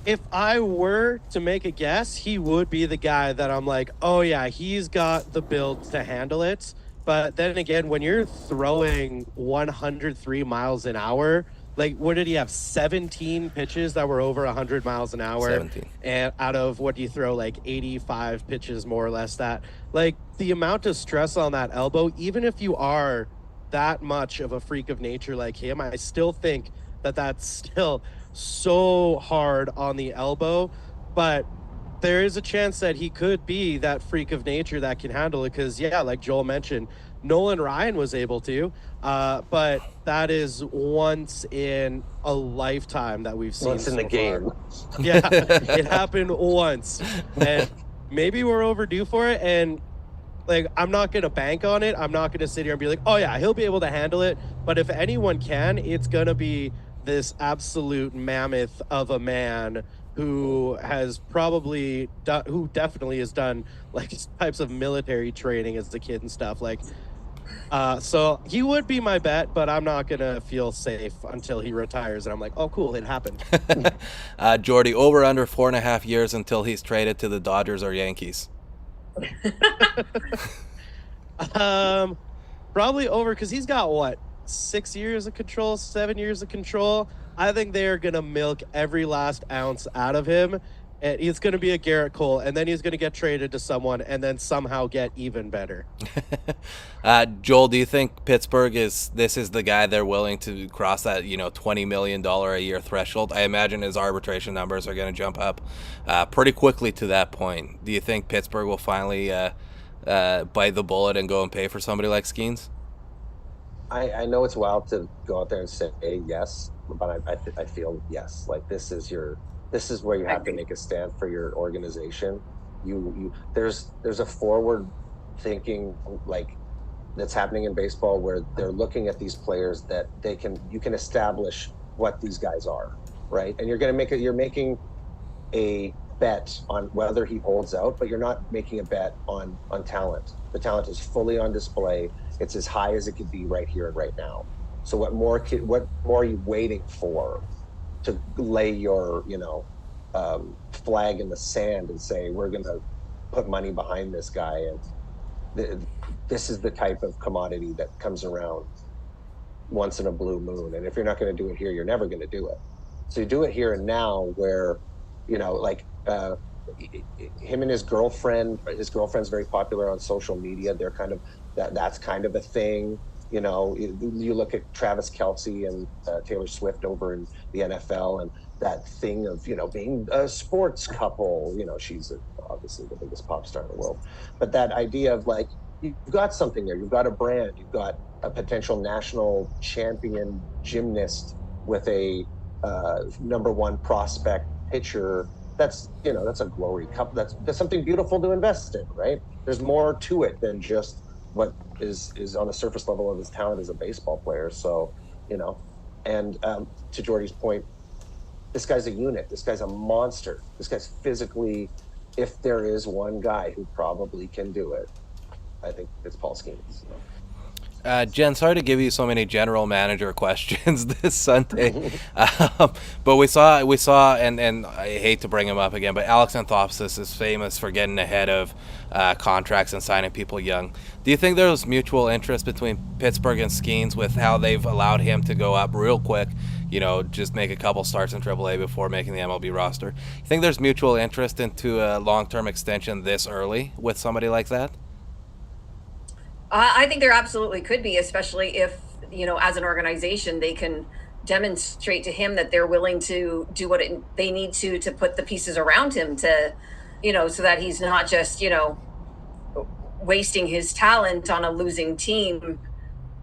if I were to make a guess, he would be the guy that I'm like, oh yeah, he's got the build to handle it. But then again, when you're throwing 103 miles an hour, like, what did he have? 17 pitches that were over 100 miles an hour. 17. And out of what do you throw, like 85 pitches, more or less, that, like, the amount of stress on that elbow, even if you are that much of a freak of nature like him, I still think that that's still so hard on the elbow. But there is a chance that he could be that freak of nature that can handle it, because yeah, like Joel mentioned, Nolan Ryan was able to, but that is once in a lifetime that we've seen. Once in the game. Yeah, it happened once, and maybe we're overdue for it. And like, I'm not going to bank on it. I'm not going to sit here and be like, oh yeah, he'll be able to handle it. But if anyone can, it's going to be this absolute mammoth of a man who has probably done, who definitely has done like types of military training as a kid and stuff. Like, so he would be my bet, but I'm not going to feel safe until he retires. And I'm like, oh, cool, it happened. Jordy, over under 4.5 years until he's traded to the Dodgers or Yankees? Probably over, because he's got what, 6 years of control, 7 years of control. I think they're gonna milk every last ounce out of him, and he's gonna be a Garrett Cole, and then he's gonna get traded to someone, and then somehow get even better. Joel, do you think Pittsburgh is the guy they're willing to cross that $20 million a year threshold? I imagine his arbitration numbers are going to jump up pretty quickly to that point. Do you think Pittsburgh will finally bite the bullet and go and pay for somebody like Skenes? I know it's wild to go out there and say yes, but I feel yes. Like, this is where you have to make a stand for your organization. There's a forward thinking, like, that's happening in baseball, where they're looking at these players that you can establish what these guys are, right? And you're making a bet on whether he holds out, but you're not making a bet on talent. The talent is fully on display. It's as high as it could be right here and right now. So what more are you waiting for to lay your flag in the sand and say, we're going to put money behind this guy? And this is the type of commodity that comes around once in a blue moon. And if you're not going to do it here, you're never going to do it. So you do it here and now where, like him and his girlfriend's very popular on social media. They're kind of, that's kind of a thing. You look at Travis Kelce and Taylor Swift over in the NFL, and that thing of, being a sports couple, she's obviously the biggest pop star in the world. But that idea of like, you've got something there, you've got a brand, you've got a potential national champion gymnast with a number one prospect pitcher. That's a glory cup. That's something beautiful to invest in, right? There's more to it than just what is on the surface level of his talent as a baseball player. So, and to Jordy's point, this guy's a unit. This guy's a monster. This guy's physically, if there is one guy who probably can do it, I think it's Paul Skenes. Jen, sorry to give you so many general manager questions this Sunday, but we saw, and I hate to bring him up again, but Alex Anthopoulos is famous for getting ahead of contracts and signing people young. Do you think there was mutual interest between Pittsburgh and Skenes with how they've allowed him to go up real quick, just make a couple starts in AAA before making the MLB roster? You think there's mutual interest into a long-term extension this early with somebody like that? I think there absolutely could be, especially if, as an organization, they can demonstrate to him that they're willing to do what they need to put the pieces around him to, so that he's not just, wasting his talent on a losing team,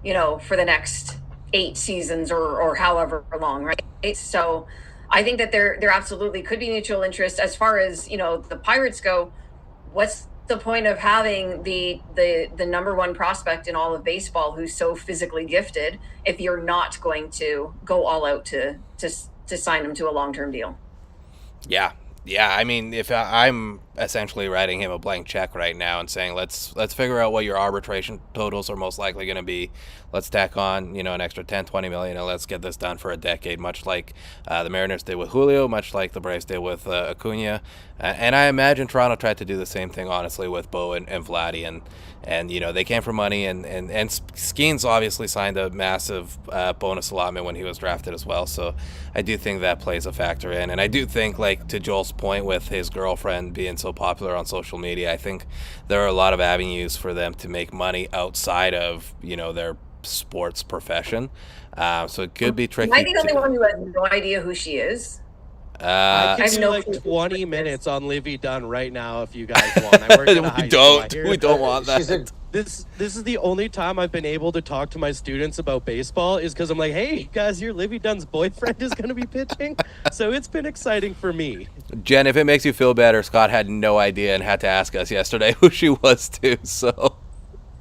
for the next 8 seasons or however long, right? So I think that there absolutely could be mutual interest. As far as, the Pirates go, what's the point of having the number one prospect in all of baseball who's so physically gifted if you're not going to go all out to sign him to a long-term deal? Yeah. I mean, if I'm essentially writing him a blank check right now and saying, let's figure out what your arbitration totals are most likely going to be. Let's tack on, an extra 10, 20 million, and let's get this done for a decade, much like the Mariners did with Julio, much like the Braves did with Acuna. And I imagine Toronto tried to do the same thing, honestly, with Bo and Vladdy. And they came for money, and Skenes obviously signed a massive bonus allotment when he was drafted as well. So I do think that plays a factor in. And I do think, like, to Joel's point with his girlfriend being so popular on social media, I think there are a lot of avenues for them to make money outside of, their sports profession. So it could be tricky. Am I the only one who has no idea who she is? I can do like 20 minutes on Livy Dunn right now if you guys want. I work at a high school. We don't want that. This is the only time I've been able to talk to my students about baseball is because I'm like, hey, guys, your Livy Dunn's boyfriend is going to be pitching. So it's been exciting for me. Jen, if it makes you feel better, Scott had no idea and had to ask us yesterday who she was too. So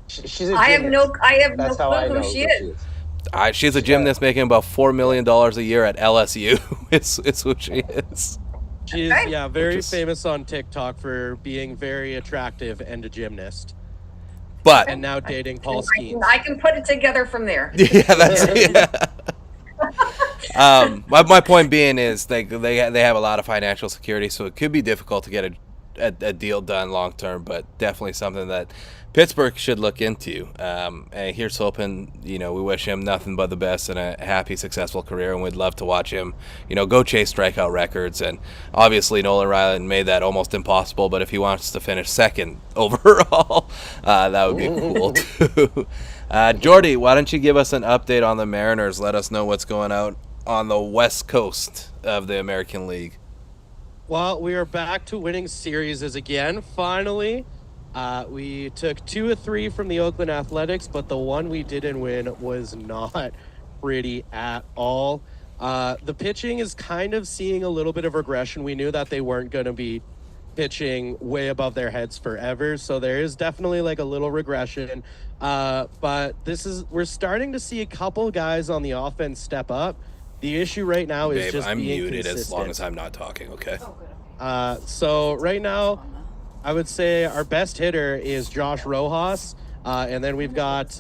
she's a I have no That's how clue I know who she is. She's a gymnast making about $4 million a year at LSU. It's who she is. She's very famous on TikTok for being very attractive and a gymnast. And now dating Paul Skenes. I can put it together from there. My point being is they have a lot of financial security, so it could be difficult to get a deal done long term, but definitely something that Pittsburgh should look into. And here's hoping, we wish him nothing but the best and a happy, successful career, and we'd love to watch him, go chase strikeout records. And obviously Nolan Ryan made that almost impossible, but if he wants to finish second overall, that would be cool too. Jordy, why don't you give us an update on the Mariners? Let us know what's going on the west coast of the American League. Well, we are back to winning series again, finally. We took 2 of 3 from the Oakland Athletics, but the one we didn't win was not pretty at all. The pitching is kind of seeing a little bit of regression. We knew that they weren't going to be pitching way above their heads forever, so there is definitely like a little regression. But we're starting to see a couple guys on the offense step up. The issue right now is just I'm being muted consistent. as long as I'm not talking, okay? So right now, I would say our best hitter is Josh Rojas. And then we've got,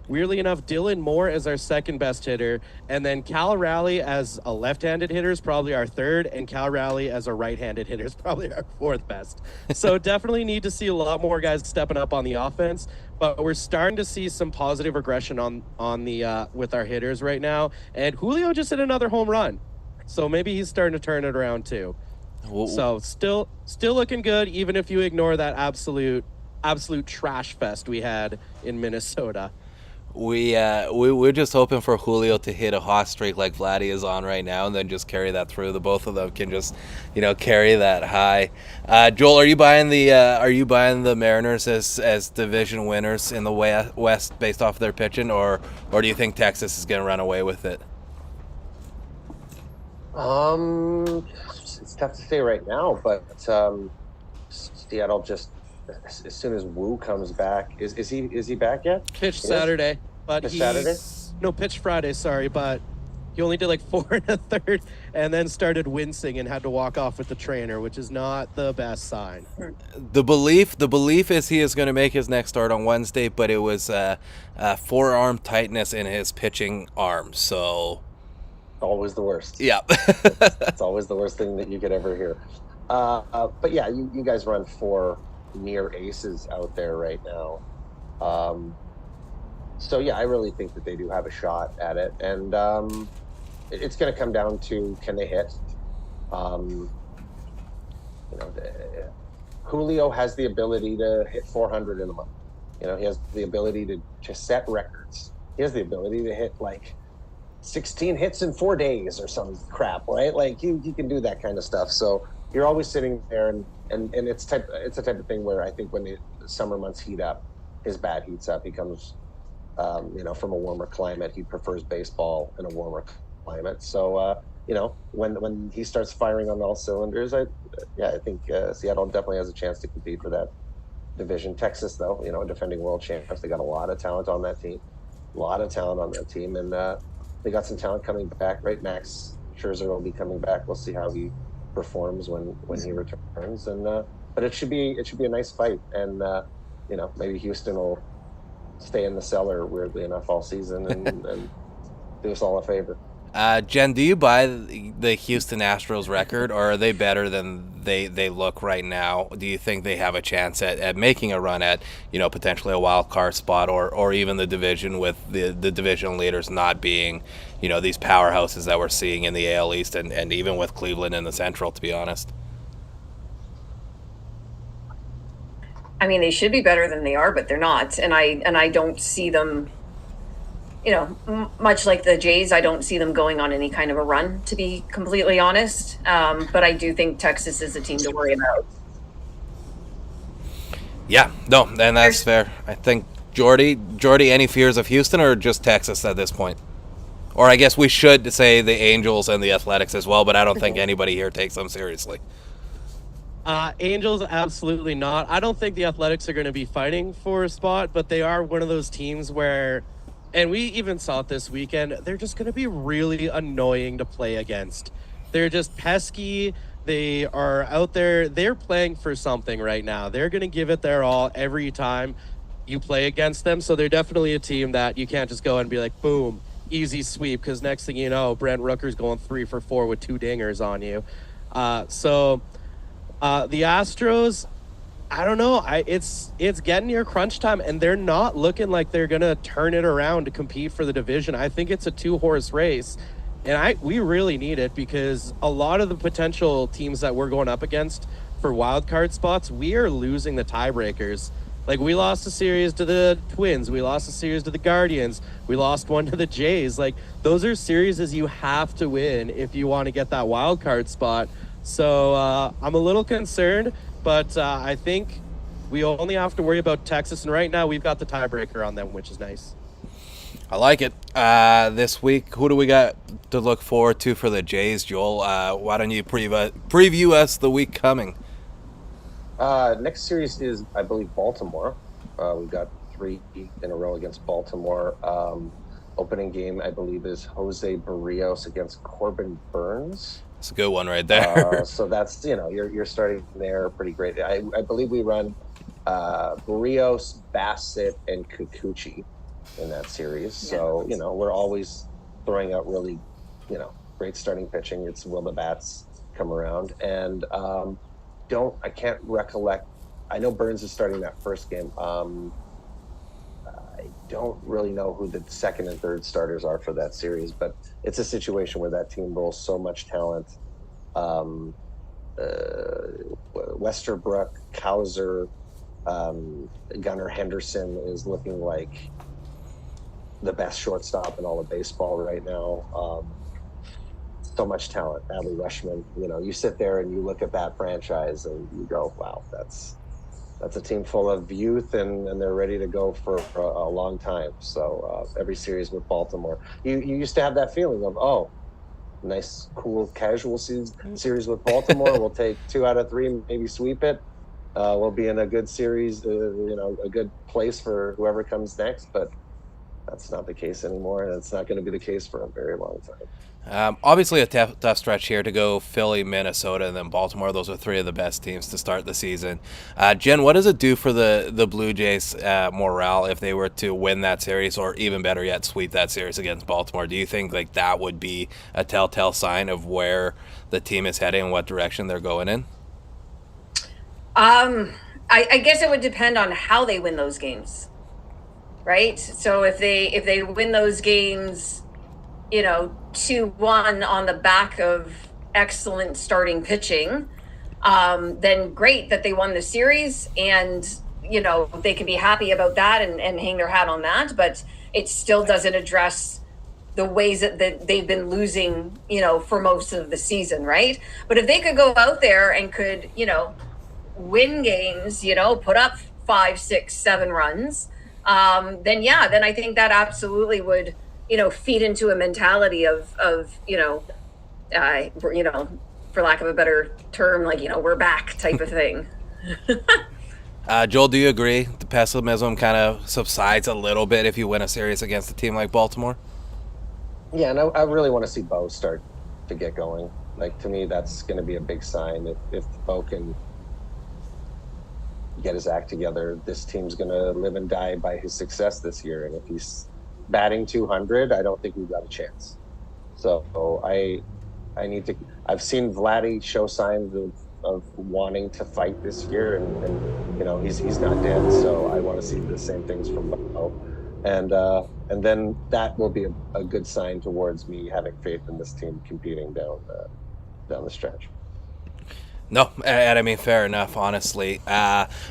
weirdly enough, Dylan Moore as our second best hitter. And then Cal Raleigh as a left-handed hitter is probably our third. And Cal Raleigh as a right-handed hitter is probably our fourth best. So definitely need to see a lot more guys stepping up on the offense. But we're starting to see some positive regression on the with our hitters right now. And Julio just hit another home run. So maybe he's starting to turn it around too. So still looking good, even if you ignore that absolute trash fest we had in Minnesota. We're just hoping for Julio to hit a hot streak like Vladdy is on right now, and then just carry that through. The both of them can just, carry that high. Joel, are you buying the Mariners as division winners in the West based off their pitching, or do you think Texas is going to run away with it? It's tough to say right now, but Seattle just, as soon as Wu comes back, is he back yet? Pitched Saturday, but Saturday? No, pitched Friday. Sorry, but he only did like 4 1/3, and then started wincing and had to walk off with the trainer, which is not the best sign. The belief is he is going to make his next start on Wednesday, but it was forearm tightness in his pitching arm, so. Always the worst. Yeah. It's always the worst thing that you could ever hear. But yeah, you guys run 4 near aces out there right now. So yeah, I really think that they do have a shot at it, and it's going to come down to, can they hit? Julio has the ability to hit 400 in a month. He has the ability to set records. He has the ability to hit like 16 hits in 4 days or some crap, right? Like he can do that kind of stuff. So you're always sitting there, and it's the type of thing where I think when the summer months heat up, his bat heats up. He comes, from a warmer climate. He prefers baseball in a warmer climate. So when he starts firing on all cylinders, I think Seattle definitely has a chance to compete for that division. Texas, though, defending world champions, they got a lot of talent on that team. And they got some talent coming back, right? Max Scherzer will be coming back. We'll see how he performs when he returns. And but it should be a nice fight. And maybe Houston will stay in the cellar, weirdly enough, all season and do us all a favor. Jen, do you buy the Houston Astros record, or are they better than they look right now? Do you think they have a chance at making a run at, potentially a wild card spot, or even the division, with the division leaders not being, these powerhouses that we're seeing in the AL East and even with Cleveland in the Central, to be honest? I mean, they should be better than they are, but they're not. And I don't see them, much like the Jays, I don't see them going on any kind of a run, to be completely honest. But I do think Texas is a team to worry about. Yeah, no, and that's fair. I think, Jordy, any fears of Houston, or just Texas at this point? Or I guess we should say the Angels and the Athletics as well, but I don't think anybody here takes them seriously. Angels, absolutely not. I don't think the Athletics are going to be fighting for a spot, but they are one of those teams where, and we even saw it this weekend, they're just going to be really annoying to play against. They're just pesky. They are out there. They're playing for something right now. They're going to give it their all every time you play against them. So they're definitely a team that you can't just go and be like, boom, easy sweep, because next thing you know, Brent Rooker's going 3 for 4 with 2 dingers on you. The Astros, I don't know. It's getting near crunch time, and they're not looking like they're gonna turn it around to compete for the division. I think it's a 2-horse race, and we really need it, because a lot of the potential teams that we're going up against for wild card spots, we are losing the tiebreakers. Like, we lost a series to the Twins, we lost a series to the Guardians, we lost one to the Jays. Like, those are series you have to win if you want to get that wild card spot. So I'm a little concerned, but I think we only have to worry about Texas, and right now we've got the tiebreaker on them, which is nice. I like it. This week, who do we got to look forward to for the Jays, Joel? Why don't you preview us the week coming? Next series is, I believe, Baltimore. We've got 3 in a row against Baltimore. Opening game, I believe, is Jose Barrios against Corbin Burns. It's a good one right there. So that's, you're starting there pretty great. I believe we run Barrios, Bassett, and Kikuchi in that series. So, we're always throwing out really, great starting pitching. It's will the bats come around. And I can't recollect. I know Burns is starting that first game. I don't really know who the second and third starters are for that series, but it's a situation where that team rolls so much talent. Westerbrook, Kauser, Gunnar Henderson is looking like the best shortstop in all of baseball right now. So much talent. Adley Rutschman, you sit there and you look at that franchise and you go, wow, that's a team full of youth and they're ready to go for a long time. So every series with Baltimore, you used to have that feeling of, oh, nice, cool, casual series with Baltimore. We'll take 2 out of 3, maybe sweep it. We'll be in a good series, a good place for whoever comes next. But that's not the case anymore, and it's not going to be the case for a very long time. Obviously, a tough stretch here to go Philly, Minnesota, and then Baltimore. Those are 3 of the best teams to start the season. Jen, what does it do for the Blue Jays' morale if they were to win that series, or even better yet, sweep that series against Baltimore? Do you think that would be a telltale sign of where the team is heading and what direction they're going in? I guess it would depend on how they win those games, right? So if they win those games, 2-1 on the back of excellent starting pitching, then great that they won the series, and they can be happy about that and hang their hat on that. But it still doesn't address the ways that they've been losing, for most of the season, right? But if they could go out there and could, win games, put up 5, 6, 7 runs, then I think that absolutely would, feed into a mentality of for lack of a better term, we're back type of thing. Joel, do you agree the pessimism kind of subsides a little bit if you win a series against a team like Baltimore? Yeah, and I really want to see Bo start to get going. To me, that's going to be a big sign. If Bo can get his act together, this team's going to live and die by his success this year. And if he's batting 200, I don't think we've got a chance. So I've seen Vladdy show signs of wanting to fight this year, and he's not dead. So I want to see the same things from Bo, and then that will be a good sign towards me having faith in this team competing down the stretch. No, and I mean, fair enough, honestly.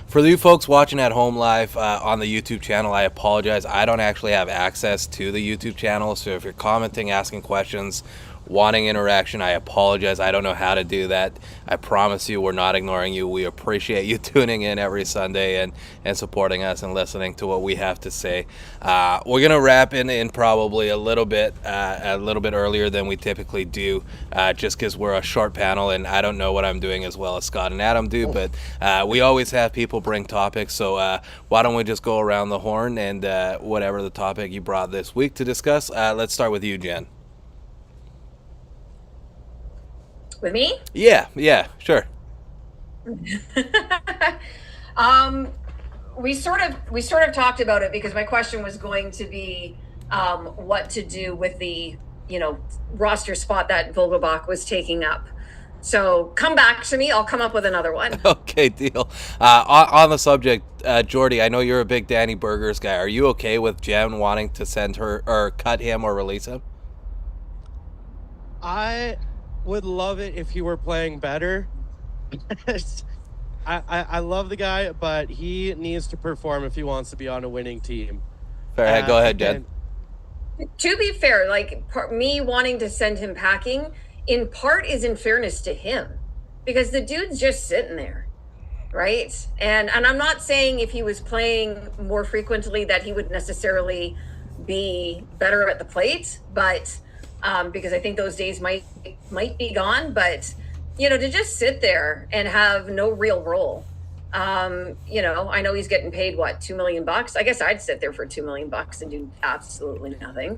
For you folks watching at home live on the YouTube channel, I apologize. I don't actually have access to the YouTube channel, so if you're commenting, asking questions, wanting interaction, I apologize. I don't know how to do that. I promise you we're not ignoring you. We appreciate you tuning in every Sunday and supporting us and listening to what we have to say. We're going to wrap in probably a little bit earlier than we typically do, just because we're a short panel and I don't know what I'm doing as well as Scott and Adam do, but we always have people bring topics, so why don't we just go around the horn and whatever the topic you brought this week to discuss. Let's start with you, Jen. With me? Yeah, sure. We sort of talked about it because my question was going to be what to do with the roster spot that Vogelbach was taking up. So come back to me. I'll come up with another one. Okay, deal. On the subject, Jordy, I know you're a big Danny Burgers guy. Are you okay with Jen wanting to send her or cut him or release him? I would love it if he were playing better. I love the guy, but he needs to perform if he wants to be on a winning team. Fair. Go ahead, Jen. To be fair, me wanting to send him packing in part is in fairness to him, because the dude's just sitting there, right? And I'm not saying if he was playing more frequently that he would necessarily be better at the plate, but because I think those days might be gone. But to just sit there and have no real role. I know he's getting paid $2 million. I guess I'd sit there for $2 million and do absolutely nothing.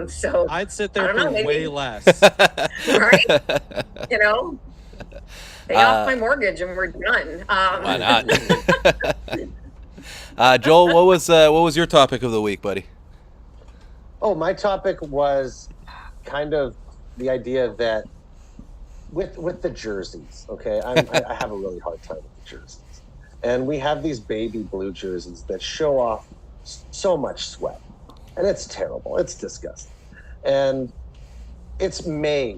So I'd sit there for way less. Right? Pay off my mortgage and we're done. Why not? Joel, what was your topic of the week, buddy? Oh, my topic was kind of the idea that with the jerseys, okay, I have a really hard time with the jerseys, and we have these baby blue jerseys that show off so much sweat, and it's terrible. It's disgusting. And it's May.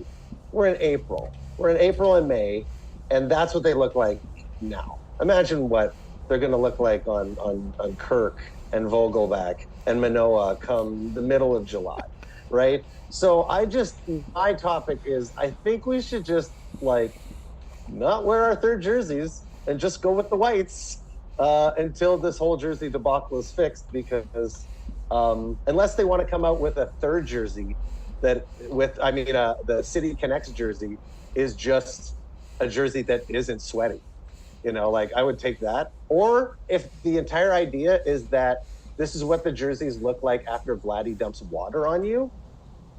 We're in April and May, and that's what they look like now. Imagine what they're going to look like on Kirk and Vogelback and Manoah come the middle of July, right? So my topic is, I think we should just not wear our third jerseys and just go with the whites until this whole jersey debacle is fixed, because unless they want to come out with a third jersey the City Connects jersey is just a jersey that isn't sweaty. I would take that. Or if the entire idea is that this is what the jerseys look like after Vladdy dumps water on you,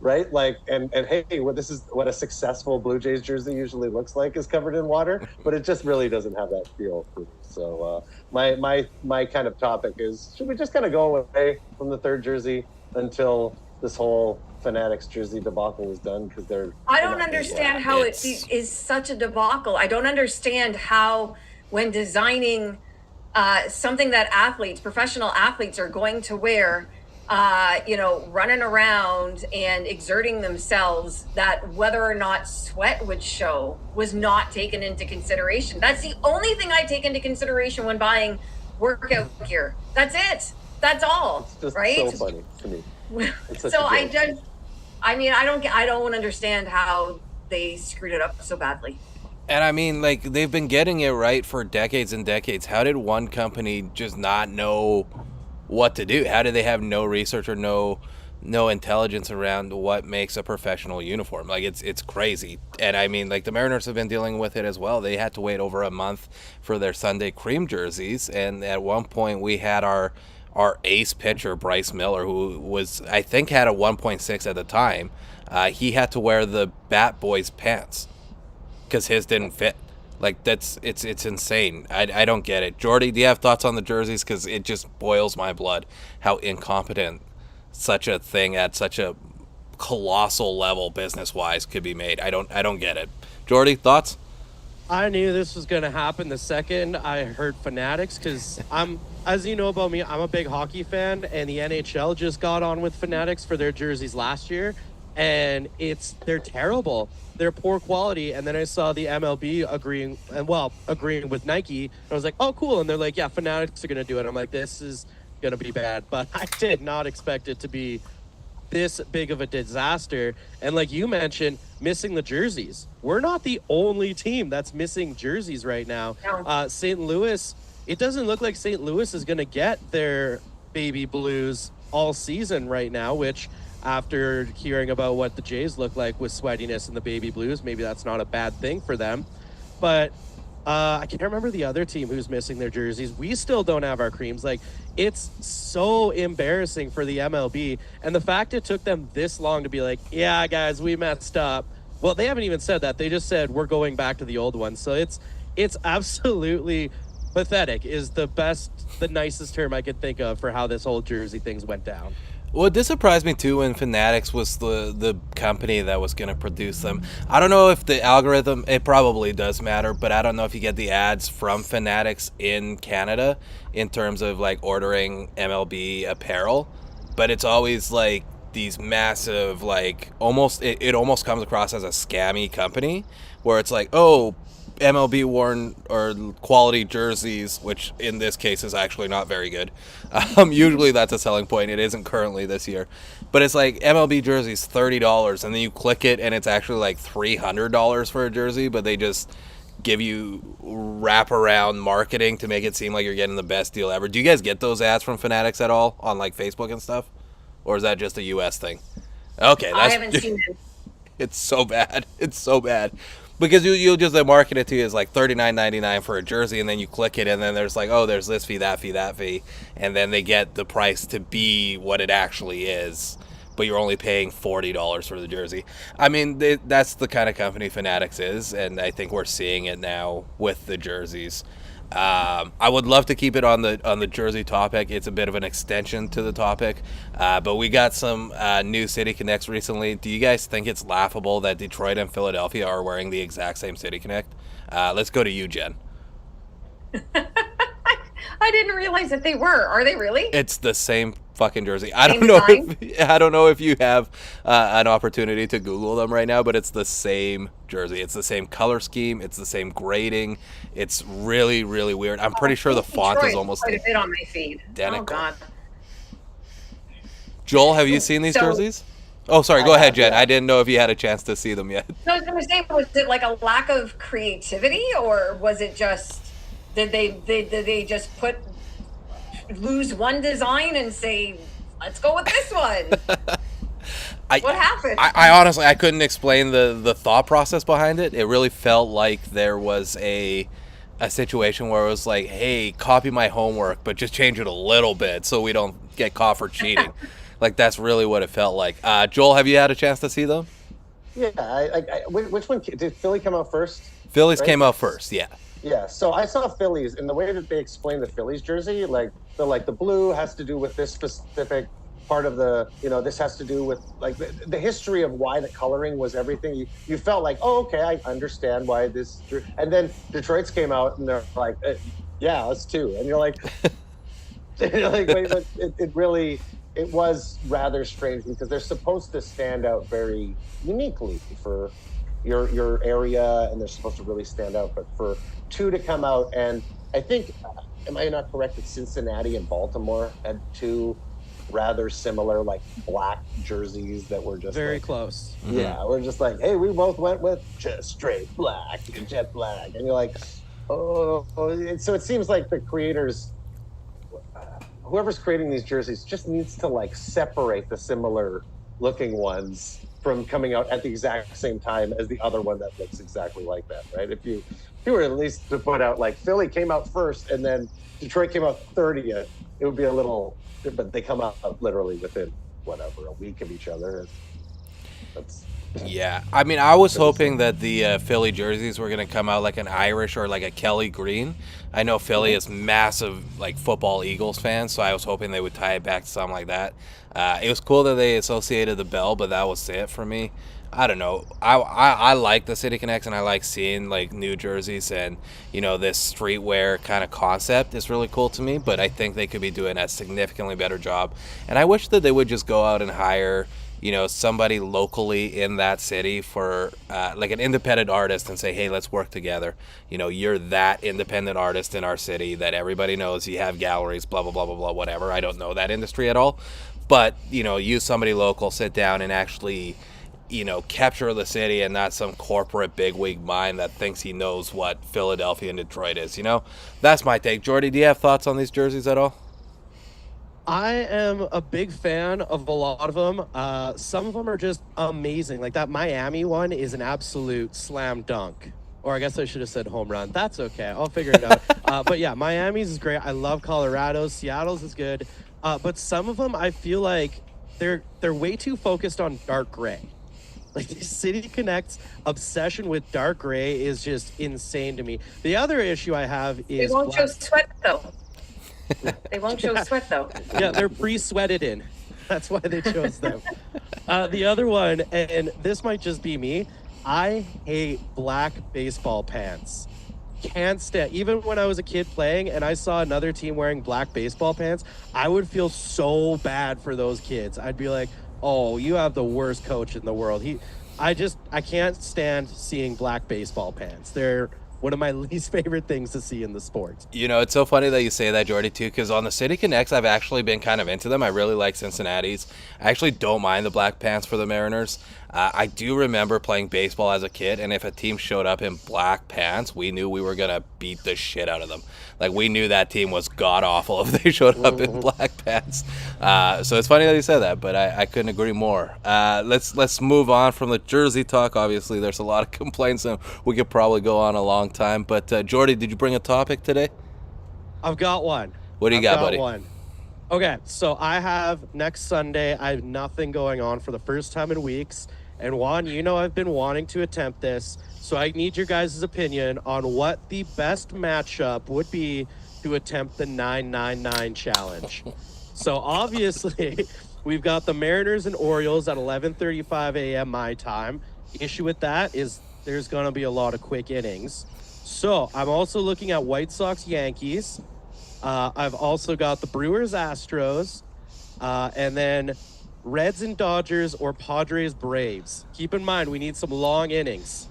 right? And hey, this is what a successful Blue Jays jersey usually looks like, is covered in water, but it just really doesn't have that feel for me. So my kind of topic is, should we just kind of go away from the third jersey until this whole Fanatics jersey debacle is done? Because I don't understand how it is such a debacle. I don't understand how, when designing something that professional athletes are going to wear, running around and exerting themselves, that whether or not sweat would show was not taken into consideration. That's the only thing I take into consideration when buying workout gear. That's it. That's all. It's just right? So funny to me. So I don't understand how they screwed it up so badly. And I mean, they've been getting it right for decades and decades. How did one company just not know what to do? How did they have no research or no intelligence around what makes a professional uniform? It's crazy. And I mean, the Mariners have been dealing with it as well. They had to wait over a month for their Sunday cream jerseys, and at one point we had our ace pitcher, Bryce Miller, who was, I think, had a 1.6 at the time. He had to wear the Bat Boys pants because his didn't fit. It's insane. I don't get it. Jordy, do you have thoughts on the jerseys? Because it just boils my blood how incompetent such a thing at such a colossal level business-wise could be made. I don't get it. Jordy, thoughts? I knew this was going to happen the second I heard Fanatics, because as you know about me, I'm a big hockey fan, and the NHL just got on with Fanatics for their jerseys last year, and they're terrible. They're poor quality. And then I saw the MLB agreeing with Nike. I was like, oh, cool. And they're like, yeah, Fanatics are going to do it. I'm like, this is going to be bad. But I did not expect it to be this big of a disaster. And like you mentioned, missing the jerseys. We're not the only team that's missing jerseys right now. No. St. Louis, it doesn't look like St. Louis is going to get their baby blues all season right now, which, after hearing about what the Jays look like with sweatiness and the baby blues, maybe that's not a bad thing for them. But I can't remember the other team who's missing their jerseys. We still don't have our creams. It's so embarrassing for the MLB. And the fact it took them this long to be like, yeah, guys, we messed up. Well, they haven't even said that. They just said, we're going back to the old one. So it's absolutely pathetic is the nicest term I could think of for how this whole jersey things went down. Well, this surprised me too when Fanatics was the company that was going to produce them. I don't know if the algorithm, it probably does matter, but I don't know if you get the ads from Fanatics in Canada in terms of ordering MLB apparel, but it's always these massive, almost, it almost comes across as a scammy company where it's MLB worn or quality jerseys, which in this case is actually not very good. Usually that's a selling point. It isn't currently this year, but it's MLB jerseys $30, and then you click it and it's actually $300 for a jersey, but they just give you wraparound marketing to make it seem like you're getting the best deal ever. Do you guys get those ads from Fanatics at all on Facebook and stuff, or is that just a US thing? Okay, I haven't seen it. It's so bad. It's so bad. Because you'll just market it to you as $39.99 for a jersey, and then you click it, and then there's there's this fee, that fee, and then they get the price to be what it actually is. but you're only paying $40 for the jersey. I mean, that's the kind of company Fanatics is, and I think we're seeing it now with the jerseys. I would love to keep it on the jersey topic. It's a bit of an extension to the topic, but we got some new City Connects recently. Do you guys think it's laughable that Detroit and Philadelphia are wearing the exact same City Connect? Let's go to you, Jen. I didn't realize that they were. Are they really? It's the same fucking jersey. I don't know if you have an opportunity to Google them right now, but it's the same jersey. It's the same color scheme. It's the same grading. It's really, really weird. I'm pretty sure the font is almost quite a bit on my feed. identical. Oh God. Joel, have you seen these jerseys? Oh, sorry. Go ahead, Jen. I didn't know if you had a chance to see them yet. No, I was going to say, was it like a lack of creativity, or was it just did they just lose one design and say, let's go with this one? What happened? I honestly, I couldn't explain the thought process behind it. It really felt like there was a situation where it was like, hey, copy my homework, but just change it a little bit so we don't get caught for cheating. Like, that's really what it felt like. Joel, have you had a chance to see them? Yeah. Which one did Philly come out first? Phillies came out first, yeah. Yeah, so I saw Phillies, and the way that they explain the Phillies jersey, like the blue has to do with this specific part of the, this has to do with like the history of why the coloring was everything. You felt like, oh, okay, I understand why this. And then Detroit's came out, and they're like, yeah, us too. And you're like, wait, but it was rather strange because they're supposed to stand out very uniquely for your area, and they're supposed to really stand out. But for two to come out, and I think, am I not correct, that Cincinnati and Baltimore had two rather similar like black jerseys that were just very close. Yeah, we're just like, hey, we both went with just straight black and jet black, and you're like, oh. So it seems like the creators, whoever's creating these jerseys, just needs to like separate the similar looking ones from coming out at the exact same time as the other one that looks exactly like that, right? If you were at least to put out like Philly came out first and then Detroit came out 30th, it would be a little, but they come out literally within a week of each other. Yeah, I mean, I was hoping that the Philly jerseys were going to come out like an Irish or like a Kelly green. I know Philly is massive like football Eagles fans, so I was hoping they would tie it back to something like that. It was cool that they associated the bell, but that was it for me. I don't know. I like the City Connects, and I like seeing like new jerseys, and this streetwear kind of concept is really cool to me. But I think they could be doing a significantly better job, and I wish that they would just go out and hire somebody locally in that city for like an independent artist and say, hey, let's work together. You're that independent artist in our city that everybody knows. You have galleries, blah, blah, blah, blah, blah, whatever. I don't know that industry at all. But, use somebody local, sit down and actually, capture the city and not some corporate bigwig mind that thinks he knows what Philadelphia and Detroit is. That's my take. Jordy, do you have thoughts on these jerseys at all? I am a big fan of a lot of them. Some of them are just amazing. Like that Miami one is an absolute slam dunk. Or I guess I should have said home run. That's okay. I'll figure it out. But yeah, Miami's is great. I love Colorado's. Seattle's is good. But some of them, I feel like they're way too focused on dark gray. Like the City Connect's obsession with dark gray is just insane to me. The other issue I have is they won't show sweat though. They won't show sweat though. Yeah, they're pre-sweated in. That's why they chose them. The other one, and this might just be me, I hate black baseball pants. Can't stand. Even when I was a kid playing and I saw another team wearing black baseball pants, I would feel so bad for those kids. I'd be like, oh, you have the worst coach in the world. I can't stand seeing black baseball pants. They're one of my least favorite things to see in the sport. It's so funny that you say that, Jordy, too, because on the City Connects, I've actually been kind of into them. I really like Cincinnati's. I actually don't mind the black pants for the Mariners. I do remember playing baseball as a kid, and if a team showed up in black pants, we knew we were going to beat the shit out of them. Like, we knew that team was god-awful if they showed up in black pants. So it's funny that you said that, but I couldn't agree more. Let's move on from the jersey talk. Obviously, there's a lot of complaints, and we could probably go on a long time. But, Jordy, did you bring a topic today? I've got one. What do you got, buddy? One. Okay, so I have next Sunday, I have nothing going on for the first time in weeks. And Juan, you know I've been wanting to attempt this. So I need your guys' opinion on what the best matchup would be to attempt the 999 challenge. So obviously, we've got the Mariners and Orioles at 11:35 a.m. my time. Issue with that is there's going to be a lot of quick innings. So I'm also looking at White Sox Yankees. I've also got the Brewers, Astros, and then Reds and Dodgers or Padres, Braves. Keep in mind, we need some long innings.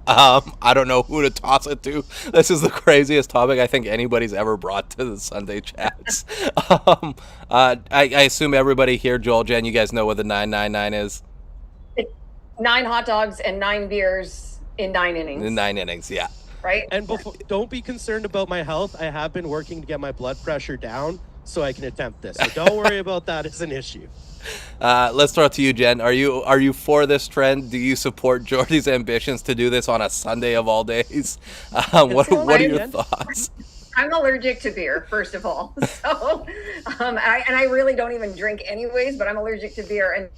I don't know who to toss it to. This is the craziest topic I think anybody's ever brought to the Sunday chats. I assume everybody here, Joel, Jen, you guys know what the 999 is? 9 hot dogs and 9 beers in 9 innings. In 9 innings, yeah. Right? And don't be concerned about my health. I have been working to get my blood pressure down so I can attempt this. So don't worry about that as an issue. Let's throw it to you, Jen. Are you for this trend? Do you support Jordy's ambitions to do this on a Sunday of all days? What are your thoughts? I'm allergic to beer, first of all. So, I really don't even drink anyways, but I'm allergic to beer. And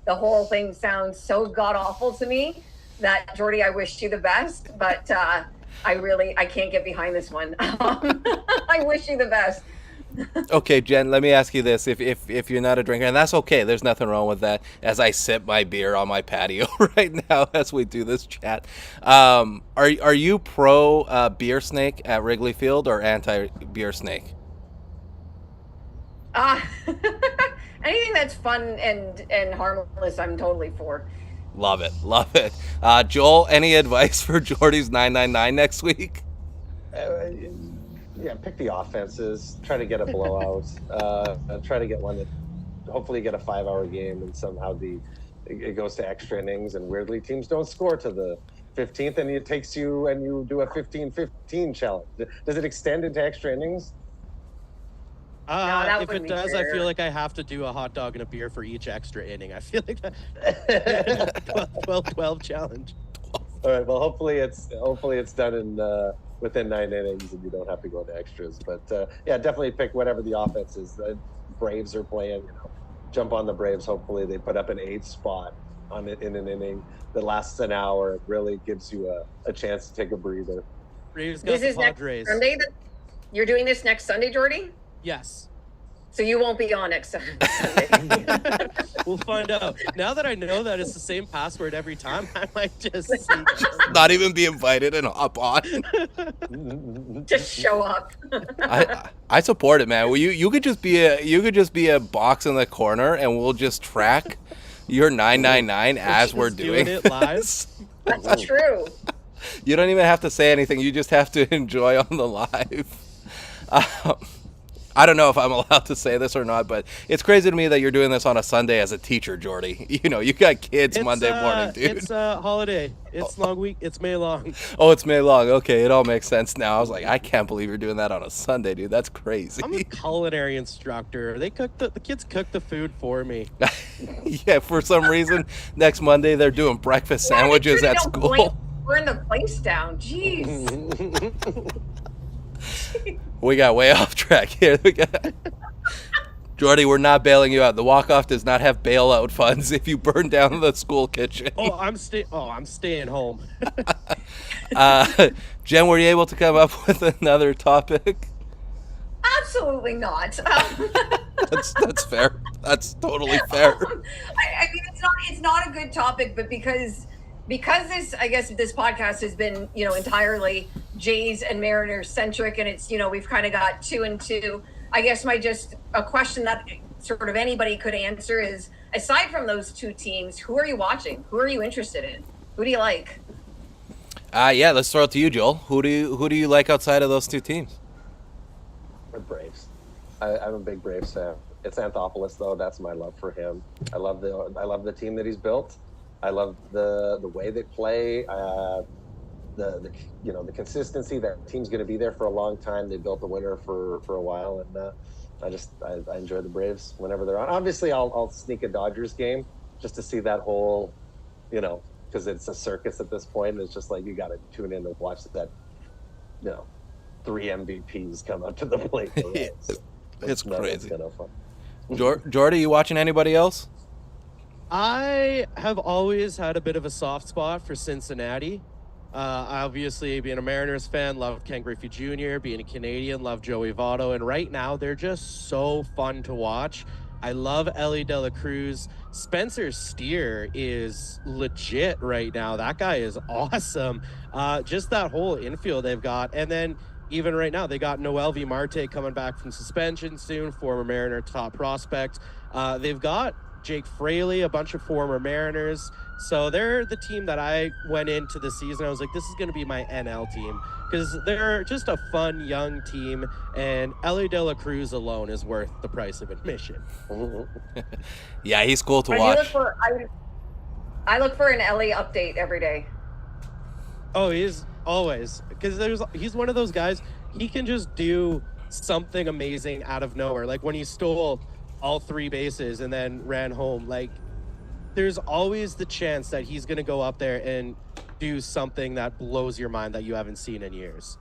the whole thing sounds so god-awful to me that, Jordy, I wish you the best. But I can't get behind this one. I wish you the best. Okay, Jen, let me ask you this. If you're not a drinker, and that's okay, there's nothing wrong with that, as I sip my beer on my patio right now as we do this chat. Are you pro beer snake at Wrigley Field or anti beer snake? Anything that's fun and harmless, I'm totally for. Love it. Joel, any advice for Jordy's 999 next week? Yeah, pick the offenses. Try to get a blowout. Try to get one that hopefully get a 5-hour game, and somehow it goes to extra innings. And weirdly, teams don't score to the 15th, and it takes you and you do a 15-15 challenge. Does it extend into extra innings? No, if it does, I feel like I have to do a hot dog and a beer for each extra inning. I feel like that 12 challenge. All right. Well, hopefully it's done in within 9 innings, and you don't have to go to extras. But yeah, definitely pick whatever the offense is. The Braves are playing. Jump on the Braves. Hopefully they put up an 8th spot in an inning that lasts an hour. It really gives you a chance to take a breather. Braves got the Padres. Next Sunday. You're doing this next Sunday, Jordy? Yes. So you won't be on next Sunday. We'll find out. Now that I know that it's the same password every time, I might just not even be invited and hop on. Just show up. I support it, man. Well, you could just be a box in the corner, and we'll just track your 999 as we're doing it live. That's true. You don't even have to say anything. You just have to enjoy on the live. I don't know if I'm allowed to say this or not, but it's crazy to me that you're doing this on a Sunday as a teacher, Jordy. You got kids Monday morning, dude. It's a holiday. It's long week. It's May long. Oh, it's May long. Okay, it all makes sense now. I was like, I can't believe you're doing that on a Sunday, dude. That's crazy. I'm a culinary instructor. They cook the kids cook the food for me. Yeah, for some reason, next Monday they're doing breakfast sandwiches at school. Burn the place down. Jeez. We got way off track here. Jordy, we're not bailing you out. The walk-off does not have bailout funds if you burn down the school kitchen. I'm staying home. Jen, were you able to come up with another topic? Absolutely not. That's fair. That's totally fair. I mean, it's not a good topic, but because this podcast has been, entirely Jays and Mariners centric, and it's, we've kind of got 2 and 2. I guess a question that sort of anybody could answer is, aside from those 2 teams, who are you watching? Who are you interested in? Who do you like? Yeah, let's throw it to you, Joel. Who do you like outside of those 2 teams? The Braves. I'm a big Braves fan. It's Anthopoulos, though. That's my love for him. I love the team that he's built. I love the way they play, the consistency. That team's going to be there for a long time. They built a winner for a while, and I enjoy the Braves whenever they're on. Obviously, I'll sneak a Dodgers game just to see that whole, because it's a circus at this point. It's just like you got to tune in to watch that, 3 MVPs come up to the plate. It's crazy. That's kind of fun. Jordy, you watching anybody else? I have always had a bit of a soft spot for Cincinnati. Obviously, being a Mariners fan, love Ken Griffey Jr., being a Canadian, love Joey Votto. And right now, they're just so fun to watch. I love Ellie De La Cruz. Spencer Steer is legit right now. That guy is awesome. Just that whole infield they've got. And then even right now, they got Noel V. Marte coming back from suspension soon, former Mariner top prospect. They've got Jake Fraley, a bunch of former Mariners. So they're the team that I went into the season. I was like, this is going to be my NL team because they're just a fun young team. And Ellie De La Cruz alone is worth the price of admission. Yeah, he's cool to watch. I look for an Ellie update every day. Oh, he's always, because he's one of those guys, he can just do something amazing out of nowhere. Like when he stole all 3 bases and then ran home. Like, there's always the chance that he's going to go up there and do something that blows your mind that you haven't seen in years.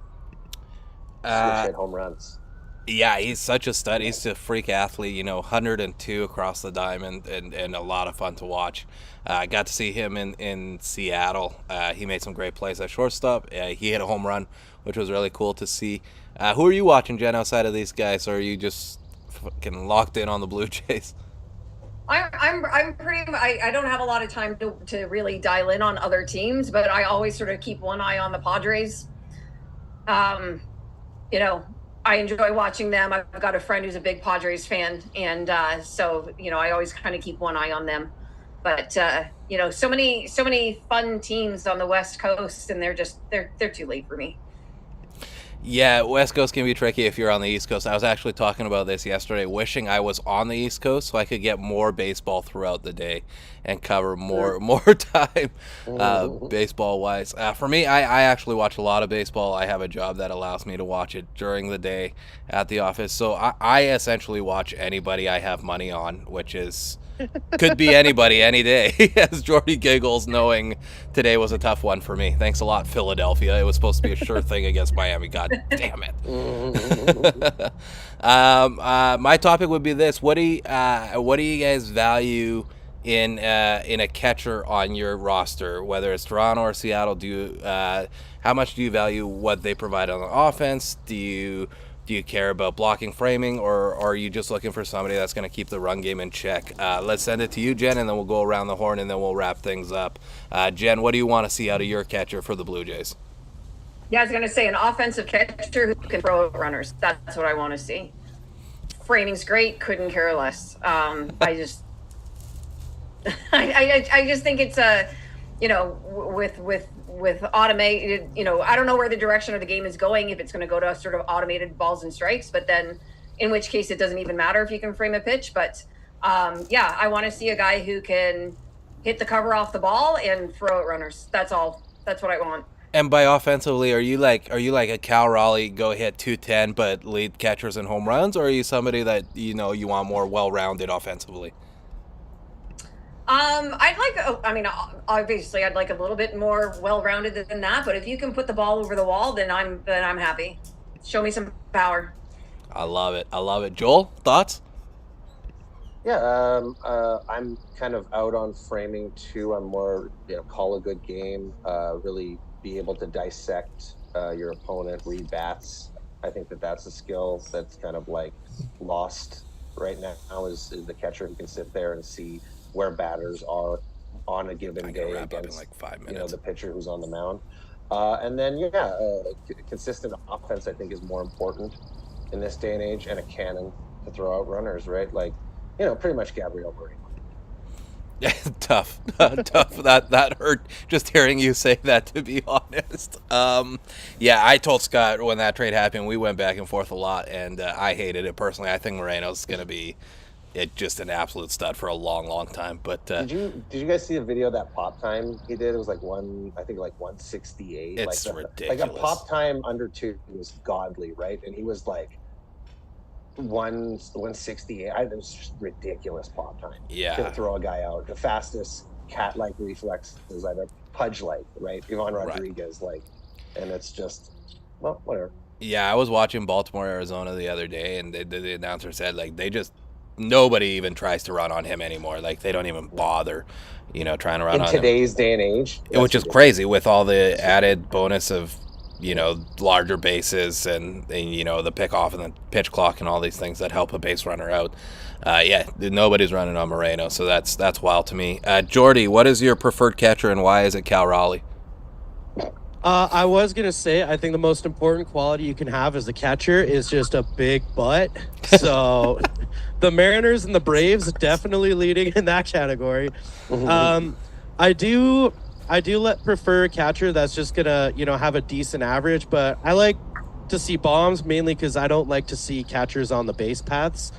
Hit home runs. Yeah, he's such a stud. He's a freak athlete, 102 across the diamond and a lot of fun to watch. I got to see him in Seattle. He made some great plays at shortstop. He hit a home run, which was really cool to see. Who are you watching, Jen, outside of these guys, or are you just fucking locked in on the Blue Jays? I'm pretty. I don't have a lot of time to really dial in on other teams, but I always sort of keep one eye on the Padres. I enjoy watching them. I've got a friend who's a big Padres fan, and so I always kind of keep one eye on them. But so many fun teams on the West Coast, and they're too late for me. Yeah, West Coast can be tricky if you're on the East Coast. I was actually talking about this yesterday, wishing I was on the East Coast so I could get more baseball throughout the day and cover more time baseball-wise. For me, I actually watch a lot of baseball. I have a job that allows me to watch it during the day at the office. So I essentially watch anybody I have money on, which is... could be anybody, any day, as Jordy giggles, knowing today was a tough one for me. Thanks a lot, Philadelphia. It was supposed to be a sure thing against Miami. God damn it. My topic would be this. What do you guys value in a catcher on your roster, whether it's Toronto or Seattle? How much do you value what they provide on the offense? Do you care about blocking, framing, or are you just looking for somebody that's going to keep the run game in check? Let's send it to you, Jen, and then we'll go around the horn, and then we'll wrap things up. Jen, what do you want to see out of your catcher for the Blue Jays? Yeah, I was going to say an offensive catcher who can throw out runners. That's what I want to see. Framing's great. Couldn't care less. I just think it's with automated, I don't know where the direction of the game is going, if it's going to go to sort of automated balls and strikes, but then in which case it doesn't even matter if you can frame a pitch. But I want to see a guy who can hit the cover off the ball and throw out runners. That's all. That's what I want. And by offensively, are you like a Cal Raleigh, go hit 210 but lead catchers and home runs, or are you somebody that you want more well-rounded offensively? Obviously I'd like a little bit more well-rounded than that, but if you can put the ball over the wall, then I'm happy. Show me some power. I love it. Joel, thoughts? Yeah, I'm kind of out on framing too. I'm more, call a good game, really be able to dissect your opponent, read bats. I think that's a skill that's kind of like lost right now is the catcher who can sit there and see where batters are on a given day against like 5 minutes. The pitcher who's on the mound. And then, consistent offense, I think, is more important in this day and age, and a cannon to throw out runners, right? Like, pretty much Gabriel Murray. Yeah, tough. That hurt just hearing you say that, to be honest. I told Scott when that trade happened, we went back and forth a lot, and I hated it personally. I think Moreno's going to be just an absolute stud for a long, long time. But did you guys see the video, that pop time he did? It was like 168. It's ridiculous. Like a pop time under 2 was godly, right? And he was like 168. It was just ridiculous pop time. Yeah. To throw a guy out. The fastest cat-like reflexes, either Pudge-like, right? Ivan Rodriguez-like. And it's just, well, whatever. Yeah, I was watching Baltimore, Arizona the other day, and the announcer said like nobody even tries to run on him anymore. Like they don't even bother, trying to run In on him. today's day and age, Which is crazy with all the added bonus of larger bases and the pick off and the pitch clock and all these things that help a base runner out. Nobody's running on Moreno, so that's wild to me. Jordy, what is your preferred catcher and why is it Cal Raleigh? I was going to say, I think the most important quality you can have as a catcher is just a big butt. So the Mariners and the Braves definitely leading in that category. I do prefer a catcher that's just going to, have a decent average, but I like to see bombs mainly because I don't like to see catchers on the base paths.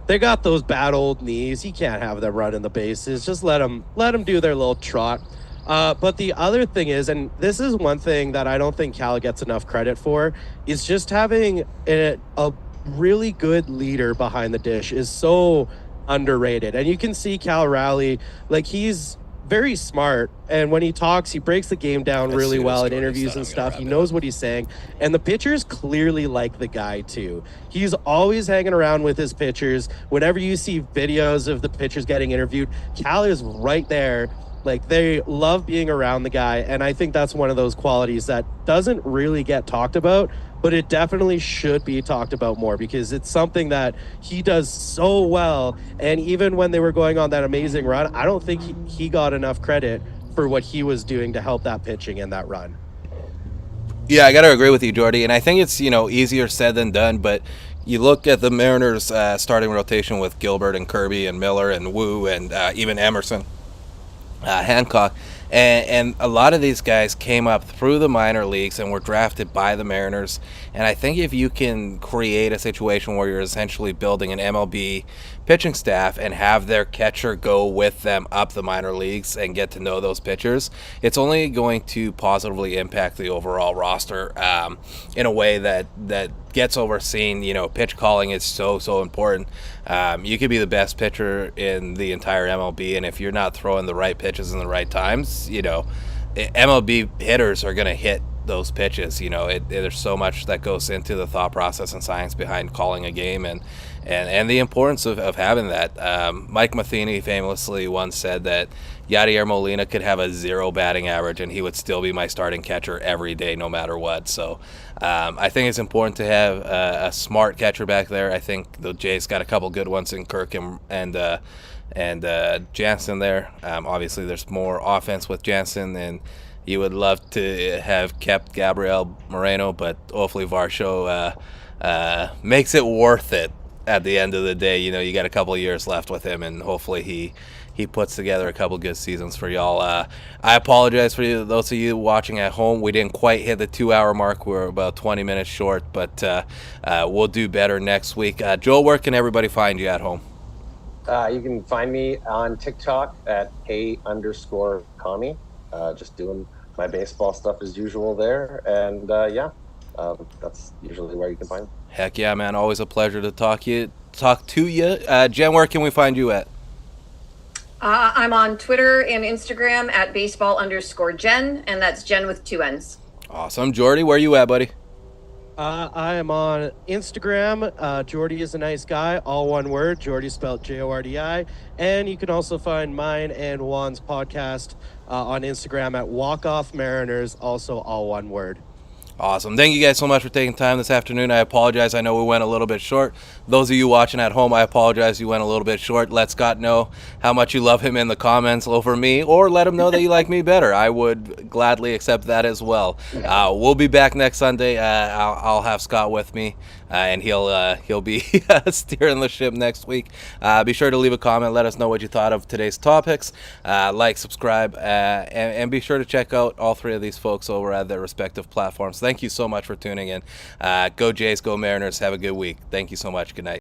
They got those bad old knees. You can't have them running the bases. Just let them do their little trot. But the other thing is, and this is one thing that I don't think Cal gets enough credit for, is just having a really good leader behind the dish is so underrated. And you can see Cal Raleigh, like he's very smart, and when he talks, he breaks the game down really well in interviews and stuff. He knows what he's saying, and the pitchers clearly like the guy too. He's always hanging around with his pitchers. Whenever you see videos of the pitchers getting interviewed, Cal is right there. Like, they love being around the guy, and I think that's one of those qualities that doesn't really get talked about, but it definitely should be talked about more because it's something that he does so well. And even when they were going on that amazing run, I don't think he got enough credit for what he was doing to help that pitching in that run. Yeah, I got to agree with you, Jordy, and I think it's, easier said than done, but you look at the Mariners starting rotation with Gilbert and Kirby and Miller and Wu and even Emerson. Hancock, and a lot of these guys came up through the minor leagues and were drafted by the Mariners. And I think if you can create a situation where you're essentially building an MLB pitching staff and have their catcher go with them up the minor leagues and get to know those pitchers, it's only going to positively impact the overall roster in a way that gets overseen. Pitch calling is so important. You could be the best pitcher in the entire MLB, and if you're not throwing the right pitches in the right times, MLB hitters are going to hit those pitches. There's so much that goes into the thought process and science behind calling a game and the importance of having that. Mike Matheny famously once said that Yadier Molina could have a 0 batting average and he would still be my starting catcher every day, no matter what. So I think it's important to have a smart catcher back there. I think the Jays got a couple good ones in Kirk and Jansen there. Obviously, there's more offense with Jansen, and you would love to have kept Gabriel Moreno, but hopefully Varsho makes it worth it at the end of the day. You got a couple of years left with him, and hopefully he puts together a couple good seasons for y'all. I apologize for those of you watching at home. We didn't quite hit the 2-hour mark. We're about 20 minutes short, but we'll do better next week. Joel, where can everybody find you at home? You can find me on TikTok at K_Kami. Just doing my baseball stuff as usual there. And that's usually where you can find me. Heck yeah, man. Always a pleasure to talk to you. Jen, where can we find you at? I'm on Twitter and Instagram at baseball_Jen, and that's Jen with 2 N's. Awesome. Jordy, where you at, buddy? I am on Instagram. Jordy is a nice guy, all one word. Jordy spelled Jordi. And you can also find mine and Juan's podcast on Instagram at Walk Off Mariners, also all one word. Awesome. Thank you guys so much for taking time this afternoon. I apologize. I know we went a little bit short. Those of you watching at home, I apologize you went a little bit short. Let Scott know how much you love him in the comments over me, or let him know that you like me better. I would gladly accept that as well. We'll be back next Sunday. I'll have Scott with me, and he'll be steering the ship next week. Be sure to leave a comment. Let us know what you thought of today's topics. Like, subscribe, and be sure to check out all three of these folks over at their respective platforms. Thank you so much for tuning in. Go Jays, go Mariners. Have a good week. Thank you so much. Good night.